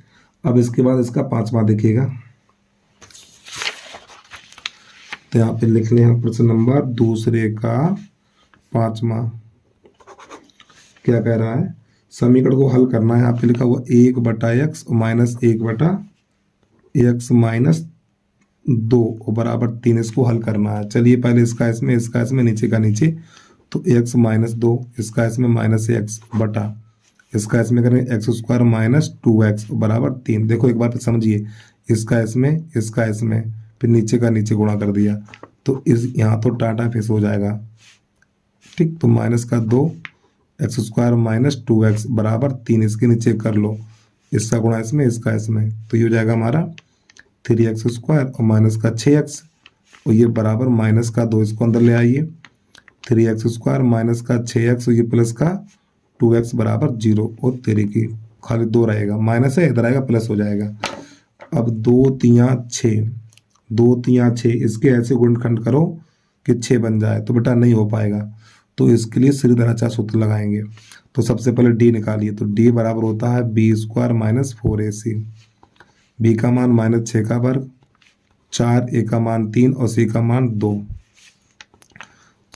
अब इसके बाद इसका 5वां देखिएगा, तो यहाँ पे लिख लें हम प्रश्न नंबर दूसरे का 5वां। क्या कह रहा है, समीकरण को हल करना है, यहाँ पे लिखा हुआ 1/x माइनस 1/x माइनस 2 बराबर 3, इसको हल करना है। चलिए पहले इसका इसमें, इसका इसमें, नीचे का नीचे, तो x माइनस 2, इसका इसमें माइनस x बटा, इसका इसमें करेंगे एक्स स्क्वायर माइनस 2x बराबर 3। देखो एक बार तो समझिए, इसका इसमें, इसका इसमें, फिर नीचे का नीचे गुणा कर दिया, तो इस यहाँ तो टाटा फेस हो जाएगा, ठीक, तो माइनस का 2 एक्स स्क्वायर माइनस 2x बराबर 3, इसके नीचे कर लो, इसका गुणा इसमें, इसका इसमें, तो ये हो जाएगा हमारा 3x स्क्वायर और माइनस का 6x और ये बराबर माइनस का 2, इसको अंदर ले आइए, 3x स्क्वायर माइनस का 6x और ये प्लस का 2x बराबर 0 और 3 की खाली 2 रहेगा, माइनस है, इधर आएगा प्लस हो जाएगा। अब 2 3 6, 2 3 6, इसके ऐसे गुणनखंड करो कि 6 बन जाए, तो बेटा नहीं हो पाएगा, तो इसके लिए श्रीधराचार्य सूत्र लगाएंगे। तो सबसे पहले d निकालिए, तो d बराबर होता है b square minus 4ac, b का मान माइनस 6 का वर्ग, 4, a का मान 3 और c का मान 2,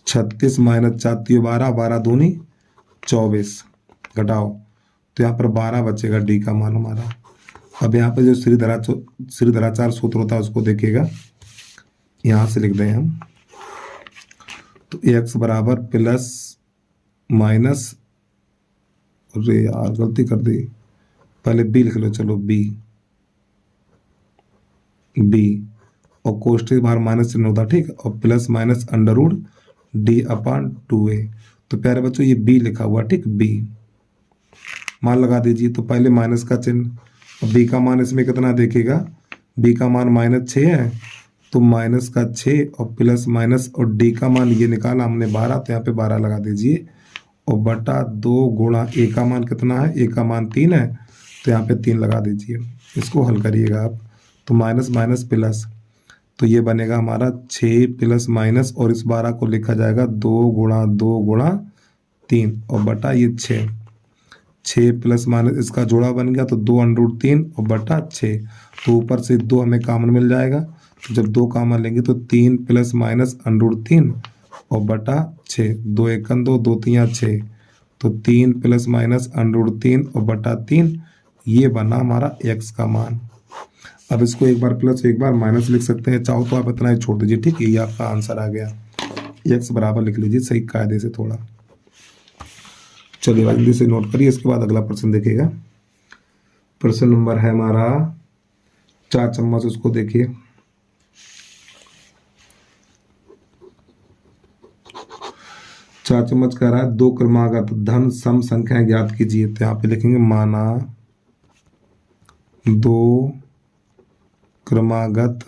36 माइनस 4 12, 12 दूनी 24, घटाओ, तो यहाँ पर 12 बचेगा d का मान हमारा। अब यहाँ पे जो श्रीधराचार्य सूत्र होता है उसको देखिएगा, यहाँ से लिख दें हम, तो x बराबर प्लस माइनस अरे यार गलती कर दी, पहले बी लिख लो, चलो बी, बी और कोष्ठक के बाहर माइनस चिन्ह होता, ठीक है, और plus minus under root D upon 2a। तो प्यारे बच्चों ये बी लिखा हुआ, ठीक, बी मान लगा दीजिए। तो पहले माइनस का चिन्ह, और बी का मान इसमें कितना देखेगा, बी का मान -6 है, तो माइनस का 6 और प्लस माइनस और डी का मान ये निकाला हमने 12, तो यहाँ पे 12 लगा दीजिए, और बटा 2 गुणा ए का मान कितना है, ए का मान 3 है, तो यहाँ पे 3 लगा दीजिए। इसको हल करिएगा आप, तो माइनस माइनस प्लस, तो ये बनेगा हमारा 6 प्लस माइनस, और इस 12 को लिखा जाएगा 2 गुणा 2 गुणा 3 और बटा ये 6 प्लस माइनस इसका जोड़ा बन गया, तो 2√3 और बटा 6, तो ऊपर से 2 हमें कॉमन मिल जाएगा, तो जब 2 कॉमन लेंगे तो 3 प्लस माइनस √3 और बटा 6, 2 एकन 2, 2 3 6, तो 3 प्लस माइनस √3 और बटा 3, ये बना हमारा x का मान। अब इसको एक बार प्लस एक बार माइनस लिख सकते हैं, चाहो तो आप इतना ही छोड़ दीजिए, ठीक है, ये आपका आंसर आ गया। x बराबर लिख लीजिए सही कायदे से थोड़ा। चलिए जल्दी से नोट करिए, इसके बाद अगला प्रश्न देखिएगा। प्रश्न नंबर है हमारा 4 चम्मच, उसको देखिए। चार चम्मच कह रहा है 2 क्रमागत धन सम संख्याएं ज्ञात कीजिए। तो यहाँ पे लिखेंगे माना 2 क्रमागत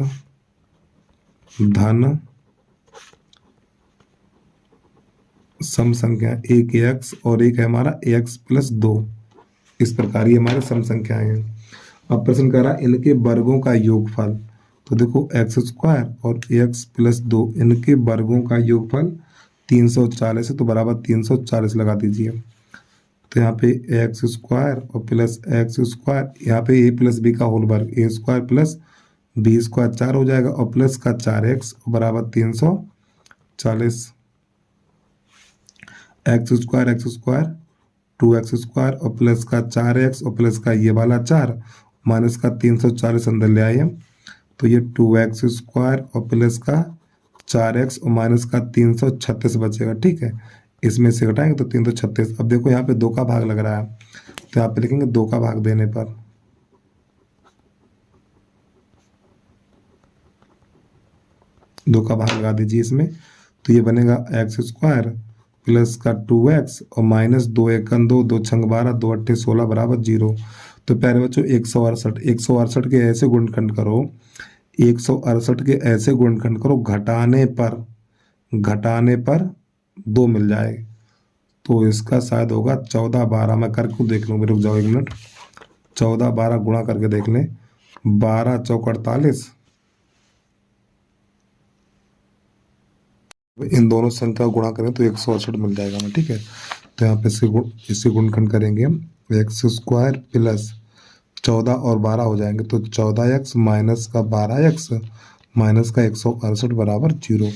धन सम संख्या, एक x और एक है हमारा x + 2, इस प्रकार ये हमारे सम संख्याएं हैं। अब प्रश्न कर रहा है इनके वर्गों का योगफल। तो देखो x² और x + 2 इनके वर्गों का योगफल 340 है, तो बराबर 340 लगा दीजिए। तो यहाँ पे x² और प्लस x², यहाँ पे a + b का होल वर्ग, a² + b² 4 हो जाएगा, और प्लस का 4x बराबर 340, x² 2x² और प्लस का 4x और प्लस का ये वाला 4 माइनस का 340 अंदर ले आए हम, तो ये 2x² और प्लस का 4x और माइनस का 336 बचेगा, ठीक है, इसमें से घटाएंगे तो 336। अब देखो यहाँ पे 2 का भाग लग रहा है, तो यहाँ पे लिखेंगे 2 का भाग देने पर, दो का भाग लगा दीजिए इसमें, तो ये बनेगा x² प्लस का 2x और माइनस 2 एकन 2, 2 छंग 12, 2 अट्ठे 16 बराबर 0। तो प्यारे बच्चों 168 के ऐसे गुणनखंड करो, 168 के ऐसे गुणनखंड करो घटाने पर 2 मिल जाए। तो इसका शायद होगा 14 12, मैं करके देख लूँगा, रुक जाओ 1 मिनट, 14 12 गुणा करके देख लें, 12 चौक 48, इन दोनों संख्या गुणा करें तो 168 मिल जाएगा हमें, ठीक है। तो यहाँ पे इससे गुणनखंड करेंगे हम, x² प्लस 14 और 12 हो जाएंगे, तो 14x माइनस का 12x माइनस का 168 बराबर 0।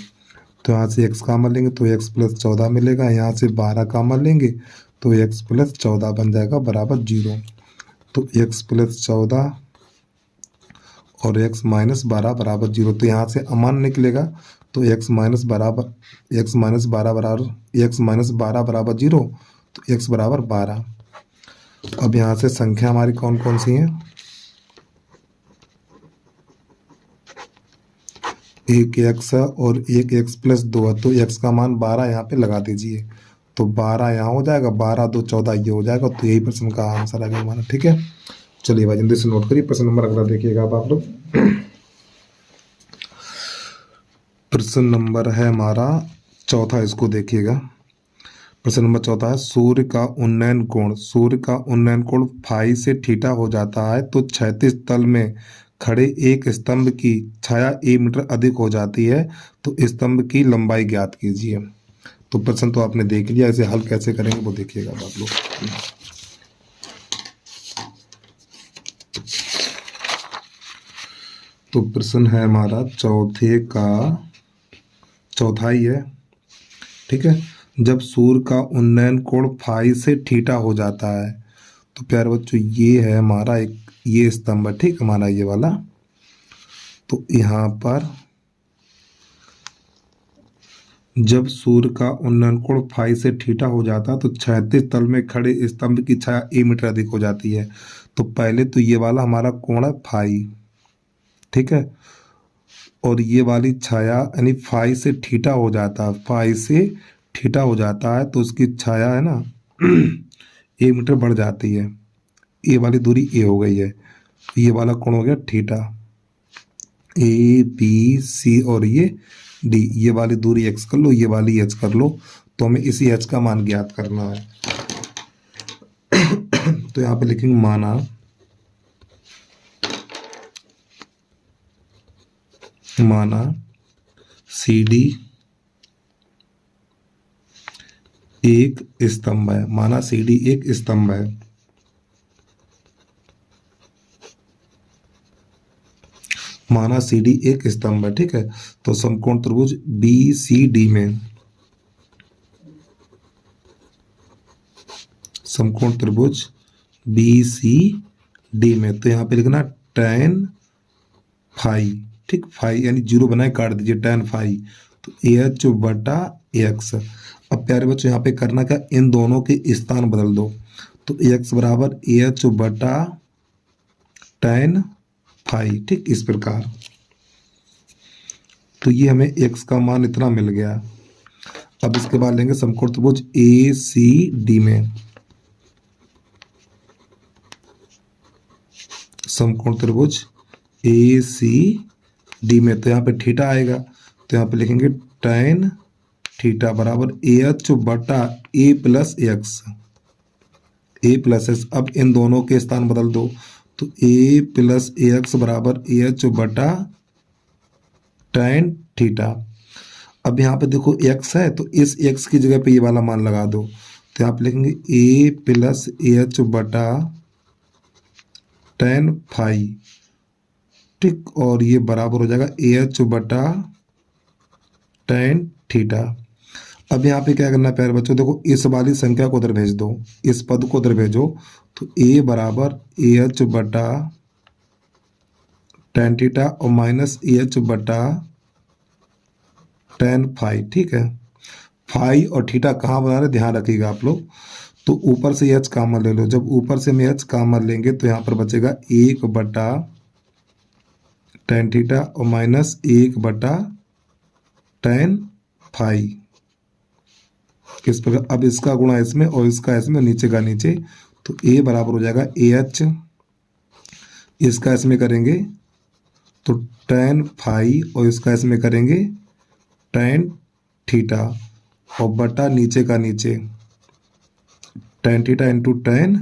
तो यहाँ से x कॉमन लेंगे तो x + 14 मिलेगा, यहाँ से 12 कॉमन लेंगे तो x + 14 बन जाएगा बराबर 0। तो x + 14 और x - 12 बराबर 0, तो यहाँ से अमान निकलेगा, तो x - 12 बराबर x - 12 बराबर 0, तो x बराबर 12। अब यहाँ से संख्या हमारी कौन कौन सी हैं, एक x और एक x + 2 है, तो x का मान 12 यहाँ पे लगा दीजिए, तो 12 यहाँ हो जाएगा, 12 2 14 ये हो जाएगा, तो यही प्रश्न का आंसर आ गया हमारा, ठीक है। चलिए भाई जल्दी से नोट करिए, प्रश्न नंबर अगला देखिएगा आप लोग। प्रश्न नंबर है हमारा चौथा, इसको देखिएगा। प्रश्न नंबर चौथा है सूर्य का उन्नयन कोण फाई से थीटा हो जाता है, तो क्षैतिज तल में खड़े एक स्तंभ की छाया a मीटर अधिक हो जाती है, तो स्तंभ की लंबाई ज्ञात कीजिए। तो प्रश्न तो आपने देख लिया, इसे हल कैसे करेंगे वो देखिएगा आप लोग। तो प्रश्न है हमारा चौथाई है, ठीक है। जब सूर्य का उन्नयन कोण फाई से थीटा हो जाता है, तो प्यारे बच्चों ये है हमारा एक ये स्तंभ है, ठीक, हमारा ये वाला। तो यहाँ पर जब सूर्य का उन्नयन कोण फाई से थीटा हो जाता तो क्षैतिज तल में खड़े स्तंभ की छाया ए मीटर अधिक हो जाती है। तो पहले तो ये वाला हमारा कोण है फाई, ठीक है, और ये वाली छाया यानी फाई से थीटा हो जाता है, फाई से थीटा हो जाता है तो उसकी छाया है ना ए मीटर बढ़ जाती है। ये वाली दूरी ए हो गई है, ये वाला कोण हो गया थीटा, ए बी सी और ये डी, ये वाली दूरी एक्स कर लो, ये वाली एच कर लो। तो हमें इसी एच का मान ज्ञात करना है। तो यहाँ पे लिखेंगे माना सी डी एक स्तंभ है, माना सी डी एक स्तंभ है, माना सी डी एक स्तंभ है, ठीक है। तो समकोण त्रिभुज बी सी डी में, समकोण त्रिभुज बी सी डी में, तो यहाँ पे लिखना tan फाई, ठीक, फाई यानी जीरो बनाए काट दीजिए, tan फाई, तो एच बटा एक्स। अब प्यारे बच्चों यहाँ पे करना क्या, इन दोनों के स्थान बदल दो, तो एक्स बराबर एच बटा tan फाई, ठीक, इस प्रकार। तो ये हमें एक्स का मान इतना मिल गया। अब इसके बाद लेंगे समकोण त्रिभुज ए सी डी में, समकोण त्रिभुज ए सी डी में, तो यहाँ पे थीटा आएगा, तो यहाँ पे लिखेंगे tan थीटा बराबर एच बटा ए प्लस एक्स, ए प्लस एक्स। अब इन दोनों के स्थान बदल दो, तो ए प्लस एक्स बराबर एच बटा tan थीटा। अब यहाँ पे देखो एक्स है, तो इस एक्स की जगह पे ये वाला मान लगा दो, तो यहाँ पे लिखेंगे ए प्लस एच बटा tan फाई, ठीक, और ये बराबर हो जाएगा एच बटा tan थीटा। अब यहाँ पे क्या करना है प्यारे बच्चों, देखो इस वाली संख्या को उधर भेज दो, इस पद को उधर भेजो, तो ए बराबर एच बटा tan थीटा और माइनस एच बटा tan फाई, ठीक है। फाई और थीटा कहाँ बना रहे ध्यान रखिएगा आप लोग। तो ऊपर से एच कॉमन ले लो, जब ऊपर से हम एच कॉमन लेंगे तो यहाँ पर बचेगा 1 बटा tan थीटा और माइनस 1 बटा tan फाई, किस प्रकार। अब इसका गुणा इसमें और इसका इसमें, नीचे का नीचे, तो ए बराबर हो जाएगा ए एच, इसका इसमें करेंगे तो tan फाई और इसका इसमें करेंगे tan थीटा और बटा नीचे का नीचे tan theta into tan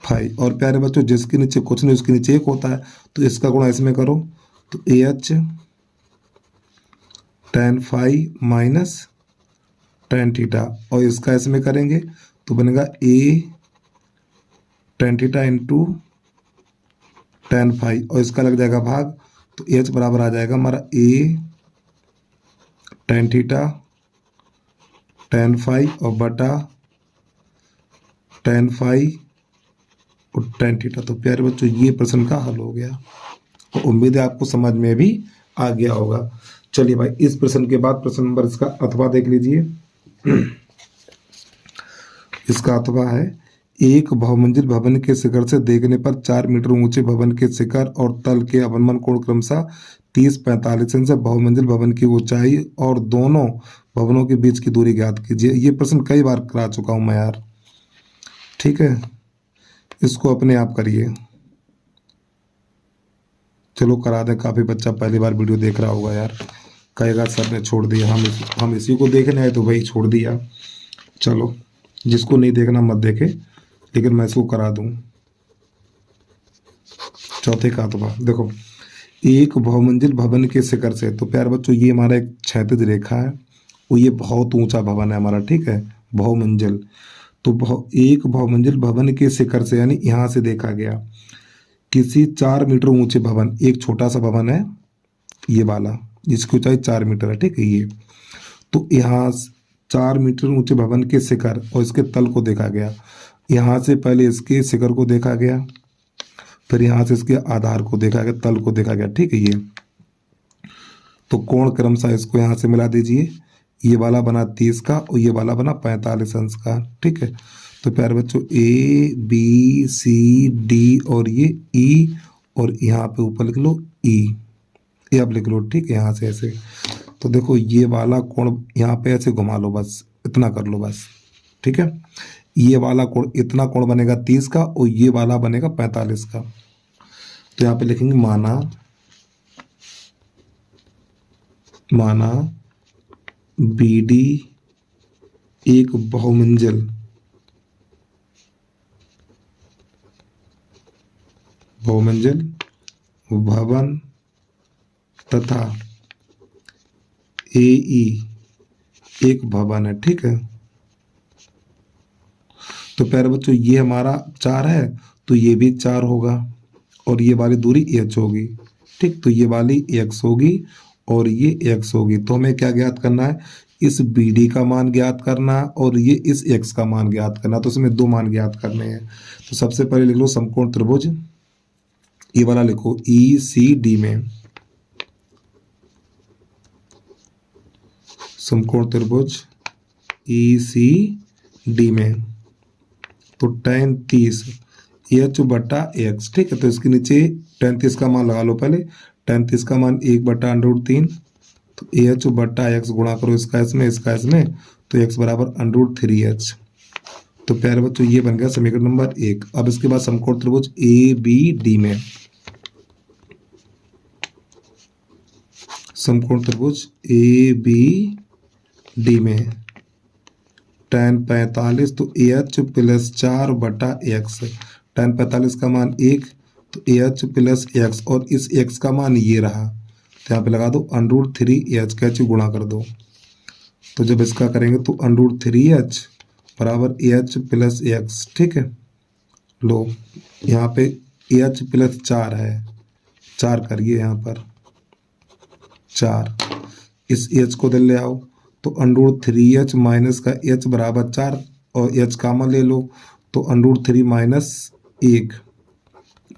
phi. और प्यारे बच्चों जिसके नीचे कुछ नहीं उसके नीचे एक होता है, तो इसका गुणा इसमें करो, तो A H tan phi minus tan theta और इसका इसमें करेंगे तो बनेगा A tan theta into tan phi और इसका लग जाएगा भाग, तो एच बराबर आ जाएगा हमारा ए tan थीटा tan फाई और बटा tan फाई और tan थीटा। तो प्यारे बच्चों ये प्रश्न का हल हो गया, तो उम्मीद है आपको समझ में भी आ गया होगा। चलिए भाई इस प्रश्न के बाद प्रश्न नंबर इसका अथवा देख लीजिए। इसका अथवा है, एक बहुमंजिल भवन के शिखर से देखने पर 4 मीटर ऊंचे भवन के शिखर और तल के अवनमन कोण क्रमशः 30-45 इंच से बहुमंजिल भवन की ऊंचाई और दोनों भवनों के बीच की दूरी ज्ञात कीजिए। ये प्रश्न कई बार करा चुका हूं मैं यार, ठीक है, इसको अपने आप करिए, चलो करा दें। काफी बच्चा पहली बार वीडियो देख रहा होगा यार, कहेगा सर ने छोड़ दिया, हम इसी को देखने आए तो वही छोड़ दिया। चलो जिसको नहीं देखना मत देखे, लेकिन मैं इसको करा दूं। चौथे का अथवा देखो, एक बहुमंजिल भवन के शिखर से, तो प्यार बच्चों ये हमारा एक क्षैतिज रेखा है, वो ये बहुत ऊंचा भवन है हमारा, ठीक है, बहुमंजिल। तो एक बहुमंजिल भवन के शिखर से यानी यहाँ से देखा गया किसी 4 मीटर ऊंचे भवन, एक छोटा सा भवन है ये वाला जिसकी ऊंचाई 4 मीटर है, ठीक है, ये तो यहाँ 4 मीटर ऊंचे भवन के शिखर और इसके तल को देखा गया। यहाँ से पहले इसके शिखर को देखा गया, फिर यहाँ से इसके आधार को देखा गया, तल को देखा गया, ठीक है। ये तो कोण क्रमशः इसको यहाँ से मिला दीजिए। ये वाला बना 30 का और ये वाला बना 45 अंश का। ठीक है, तो प्यारे बच्चों ए बी सी डी और ये ई, और यहाँ पे ऊपर लिख लो ई, ये आप लिख लो। ठीक है, यहाँ से ऐसे। तो देखो ये वाला कोण यहाँ पे ऐसे घुमा लो, बस इतना कर लो बस। ठीक है, ये वाला कोण, इतना कोण बनेगा 30 का और ये वाला बनेगा 45 का। तो यहाँ पे लिखेंगे माना बीडी एक बहुमंजिल भवन तथा एई एक भवन है। ठीक है, तो प्यारे बच्चों ये हमारा 4 है, तो ये भी 4 होगा और ये वाली दूरी h होगी। ठीक, तो ये वाली x होगी और ये x होगी। तो हमें क्या ज्ञात करना है, इस BD का मान ज्ञात करना और ये इस x का मान ज्ञात करना। तो इसमें 2 मान ज्ञात करने हैं। तो सबसे पहले लिख लो समकोण त्रिभुज, ये वाला लिखो ECD में, समकोण त्रिभुज ECD में, तो tan 30 h बटा x। ठीक है, तो इसके नीचे tan 30 का मान लगा लो पहले। tan 30 का मान 1/√3, तो h बटा x गुणा करो इसका इसमें, इसका इसमें, तो x बराबर √3h। तो प्यारे बच्चों ये बन गया समीकरण नंबर 1। अब इसके बाद समकोण त्रिभुज ABD में, समकोण त्रिभुज ABD में tan 45, तो h प्लस 4 बटा x। tan 45 का मान 1, तो h प्लस x, और इस x का मान ये रहा, तो यहाँ पे लगा दो √3h, कैसे गुणा कर दो। तो जब इसका करेंगे तो √3h बराबर h प्लस x। ठीक है, लो यहाँ पे h प्लस 4 है, 4 करिए यहाँ पर 4, इस h को दे ले आओ, तो √3h माइनस का h बराबर 4 और h कामन ले लो, तो √3 माइनस 1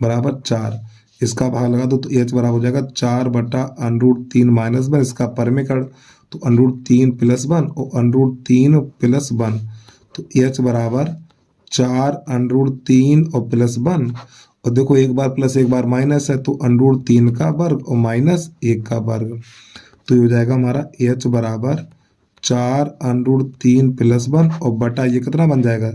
बराबर 4, इसका भाग लगा दो तो h बराबर हो जाएगा 4 बटा √3 माइनस 1, इसका परमेकड़, तो √3 प्लस 1 और √3 प्लस 1, तो h बराबर 4 √3 और प्लस 1, और देखो एक बार प्लस एक बार माइनस है, तो √3 का वर्ग और माइनस 1 का वर्ग, तो ये हो जाएगा हमारा h बराबर 4 √3 प्लस 1 और बटा ये कितना बन जाएगा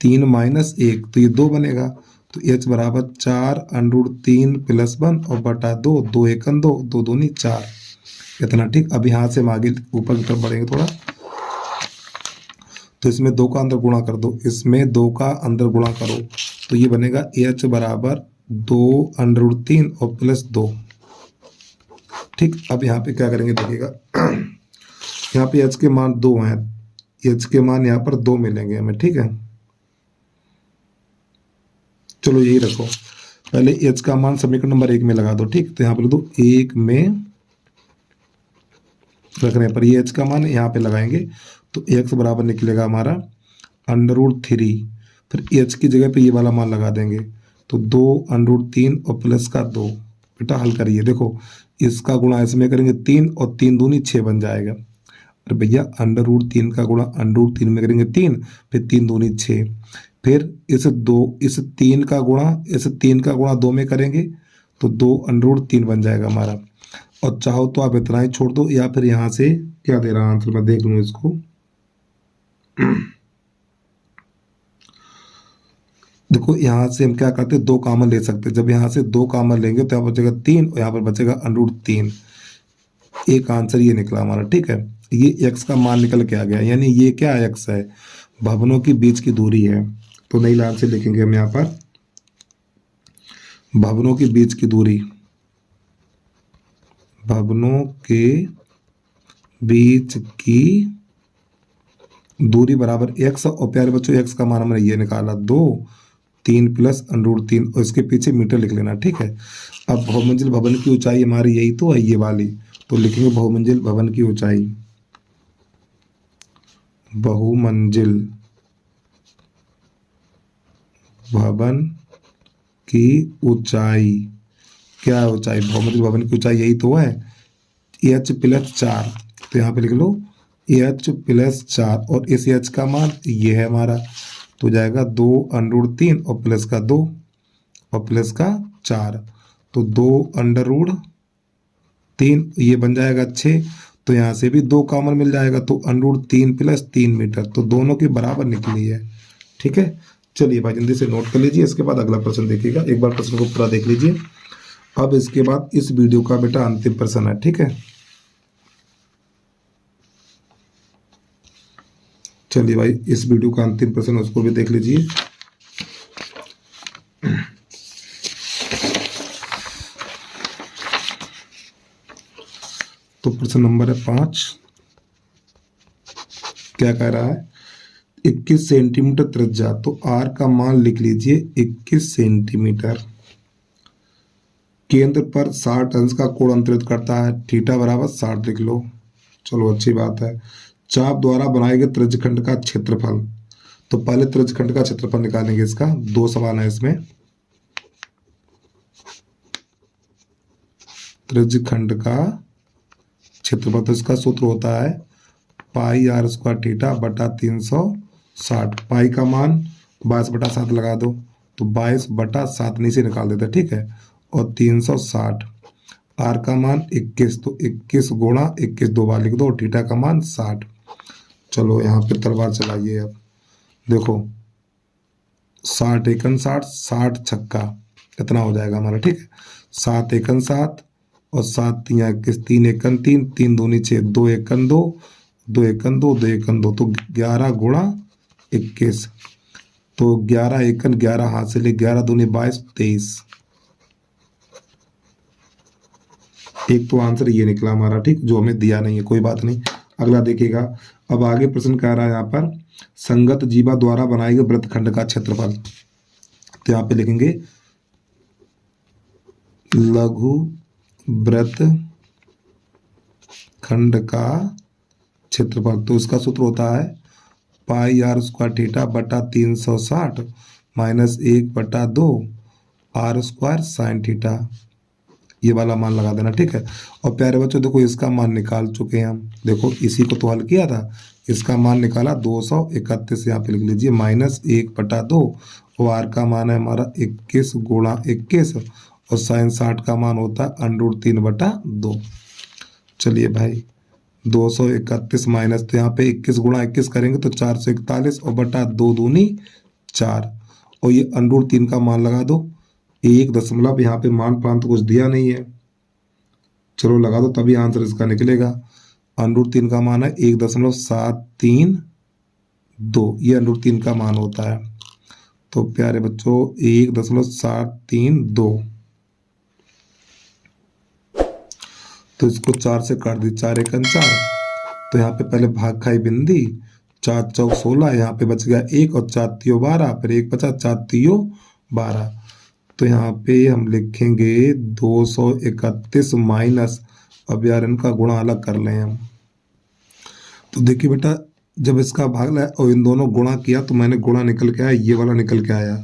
3 माइनस 1, तो ये 2 बनेगा, तो h बराबर 4 √3 प्लस 1 और बटा 2, 2 1 2, 2 दूनी 4, इतना। ठीक, अब यहाँ से हम आगे ऊपर की तरफ बढ़ेंगे थोड़ा, तो इसमें 2 का अंदर गुणा कर दो, इसमें 2 का अंदर गुणा करो, तो ये बनेगा h बराबर 2 √3 और प्लस 2। ठीक, अब यहाँ पे क्या करेंगे देखिएगा, यहाँ पे h के मान 2 हैं, h के मान यहाँ पर 2 मिलेंगे हमें। ठीक है, चलो यही रखो, पहले h का मान समीकरण नंबर 1 में लगा दो। ठीक, तो यहाँ पे लिख दो 1 में रखने पर ये h का मान यहाँ पे लगाएंगे, तो x बराबर निकलेगा हमारा √3, फिर h की जगह पे ये वाला मान लगा देंगे, तो 2 √3 और प्लस का 2। बेटा हल करिए, देखो इसका गुणा इसमें करेंगे 3 और 3 दूनी 6 बन जाएगा, अरे भैया √3 का गुणा √3 में करेंगे 3, फिर 3 दूनी 6, फिर इस 3 का गुणा 2 में करेंगे तो 2 √3 बन जाएगा हमारा। और चाहो तो आप इतना ही छोड़ दो, या फिर यहाँ से क्या दे रहा आंसर मैं देख लूँ इसको। देखो यहाँ से हम क्या करते हैं 2 कॉमन ले सकते हैं, जब यहाँ से 2 कॉमन लेंगे तो यहाँ पर बचेगा 3 और यहाँ पर बचेगा √3, एक आंसर ये निकला हमारा। ठीक है, ये x का मान निकल के आ गया, यानी ये क्या x है, भवनों के बीच की दूरी है। तो नई लाइन से लिखेंगे हम यहाँ पर भवनों के बीच की दूरी, भवनों के बीच की दूरी बराबर x, और प्यारे बच्चों x का मान हमने ये निकाला 2, 3 प्लस √3 और इसके पीछे मीटर लिख लेना। ठीक है, अब बहुमंजिल भवन की ऊंचाई हमारी यही तो है, ये वाली, तो लिखेंगे बहुमंजिल भवन की ऊंचाई, बहुमंजिल भवन की ऊंचाई, क्या ऊंचाई, बहुमंजिल भवन की ऊंचाई यही तो है h प्लस 4, तो यहाँ पे लिख लो h प्लस 4 और इस h का मान ये है हमारा, तो जाएगा 2√3 और प्लस का 2 और प्लस का 4, तो 2√3 ये बन जाएगा 6, तो यहाँ से भी 2 कॉमन मिल जाएगा, तो √3 प्लस 3 मीटर, तो दोनों के बराबर निकली है। ठीक है, चलिए भाई जल्दी से नोट कर लीजिए, इसके बाद अगला प्रश्न देखिएगा, एक बार प्रश्न को पूरा देख लीजिए। अब इसके बाद इस वीडियो का बेटा अंतिम प्रश्न है। ठीक है, चलिए भाई इस वीडियो का अंतिम प्रश्न उसको भी देख लीजिए। तो प्रश्न नंबर है 5, क्या कह रहा है, 21 सेंटीमीटर त्रिज्या, तो आर का मान लिख लीजिए 21 सेंटीमीटर, केंद्र पर 60 अंश का कोण अंतरित करता है, थीटा बराबर 60 लिख लो। चलो अच्छी बात है। चाप द्वारा बनाए गए त्रिज्यखंड का क्षेत्रफल, तो पहले त्रिज्यखंड का क्षेत्रफल निकालेंगे, इसका 2 सवाल है इसमें। त्रिज्यखंड का क्षेत्रफल, तो इसका सूत्र होता है पाई r स्क्वायर थीटा बटा 360, पाई का मान 22/7 लगा दो, तो 22/7 नीचे निकाल देते, ठीक है, और 360, आर का मान 21, तो 21 गुणा 21 दो बार लिख दो, थीटा का मान 60। चलो यहाँ पे तलवार चलाइए, अब देखो 60 एकन 60, 60 छक्का कितना हो जाएगा हमारा, ठीक है, 7 एकन 7 और 7 3 21, 3 एकन 3, 3 दूनी 6, 2 एकन 2, 2 एकन 2, 2 एकन 2, तो 11 गुणा 21, तो 11 एकन 11 हाथ से ले, 11 दूनी 22, 23। एक तो आंसर ये निकला हमारा, ठीक, जो हमें दिया नहीं है, कोई बात नहीं। अगला देखिएगा, अब आगे प्रश्न कह रहा है यहाँ पर संगत जीवा द्वारा बनाए गए वृत्तखंड का क्षेत्रफल, तो यहाँ पे लिखेंगे लघु वृत्त खंड का क्षेत्रफल, तो इसका सूत्र होता है पाई r स्क्वायर थीटा बटा 360 minus 1/2 r square sine theta, ये वाला मान लगा देना, ठीक है। और प्यारे बच्चों देखो इसका मान निकाल चुके हैं हम, देखो इसी को तो हल किया था, इसका मान निकाला 231, यहाँ पे लिख लीजिए माइनस 1/2, और आर का मान है हमारा 21 गुणा 21 और साइन 60 का मान होता है √3/2। चलिए भाई 231 माइनस, तो यहाँ पे 21 गुणा 21 करेंगे तो 441 और बटा 2 दूनी 4, और ये √3 का मान लगा दो, 1 दशमलव, यहाँ पे मान पान तो कुछ दिया नहीं है, चलो लगा दो तभी आंसर इसका निकलेगा। √3 का मान है 1.732, ये √3 का मान होता है, तो प्यारे बच्चों 1.732, तो इसको 4 से काट दी, 4 एकन 4, तो यहाँ पे पहले भाग खाई बिंदी, 4 चौक 16, यहाँ पे बच गया 1 और 4 तियो 12, फिर 1 बचा, 4 तियो 12, तो यहाँ पे हम लिखेंगे 231 माइनस, अब यार इनका गुणा अलग कर लें हम, तो देखिए बेटा जब इसका भाग लाया और इन दोनों गुणा किया तो मैंने गुणा निकल के आया, ये वाला निकल के आया,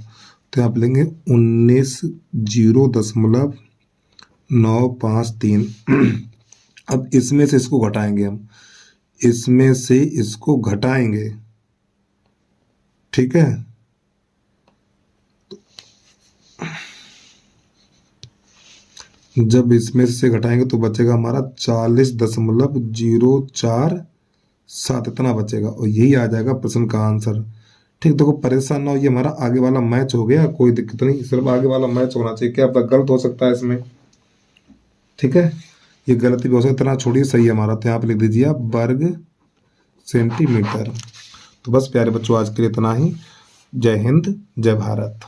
तो आप लेंगे 19.0.953। अब इसमें से इसको घटाएंगे हम, इसमें से इसको घटाएंगे, ठीक है, जब इसमें से घटाएंगे तो बचेगा हमारा 40.047, इतना बचेगा, और यही आ जाएगा प्रश्न का आंसर। ठीक, देखो परेशान ना हो, ये हमारा आगे वाला मैच हो गया, कोई दिक्कत नहीं, सिर्फ आगे वाला मैच होना चाहिए, क्या पता गलत हो सकता है इसमें, ठीक है, ये गलती भी हो सकता है, इतना छोड़िए, सही है हमारा, तो यहाँ पे लिख दीजिए आप वर्ग सेंटीमीटर। तो बस प्यारे बच्चों आज के लिए इतना ही, जय हिंद जय भारत।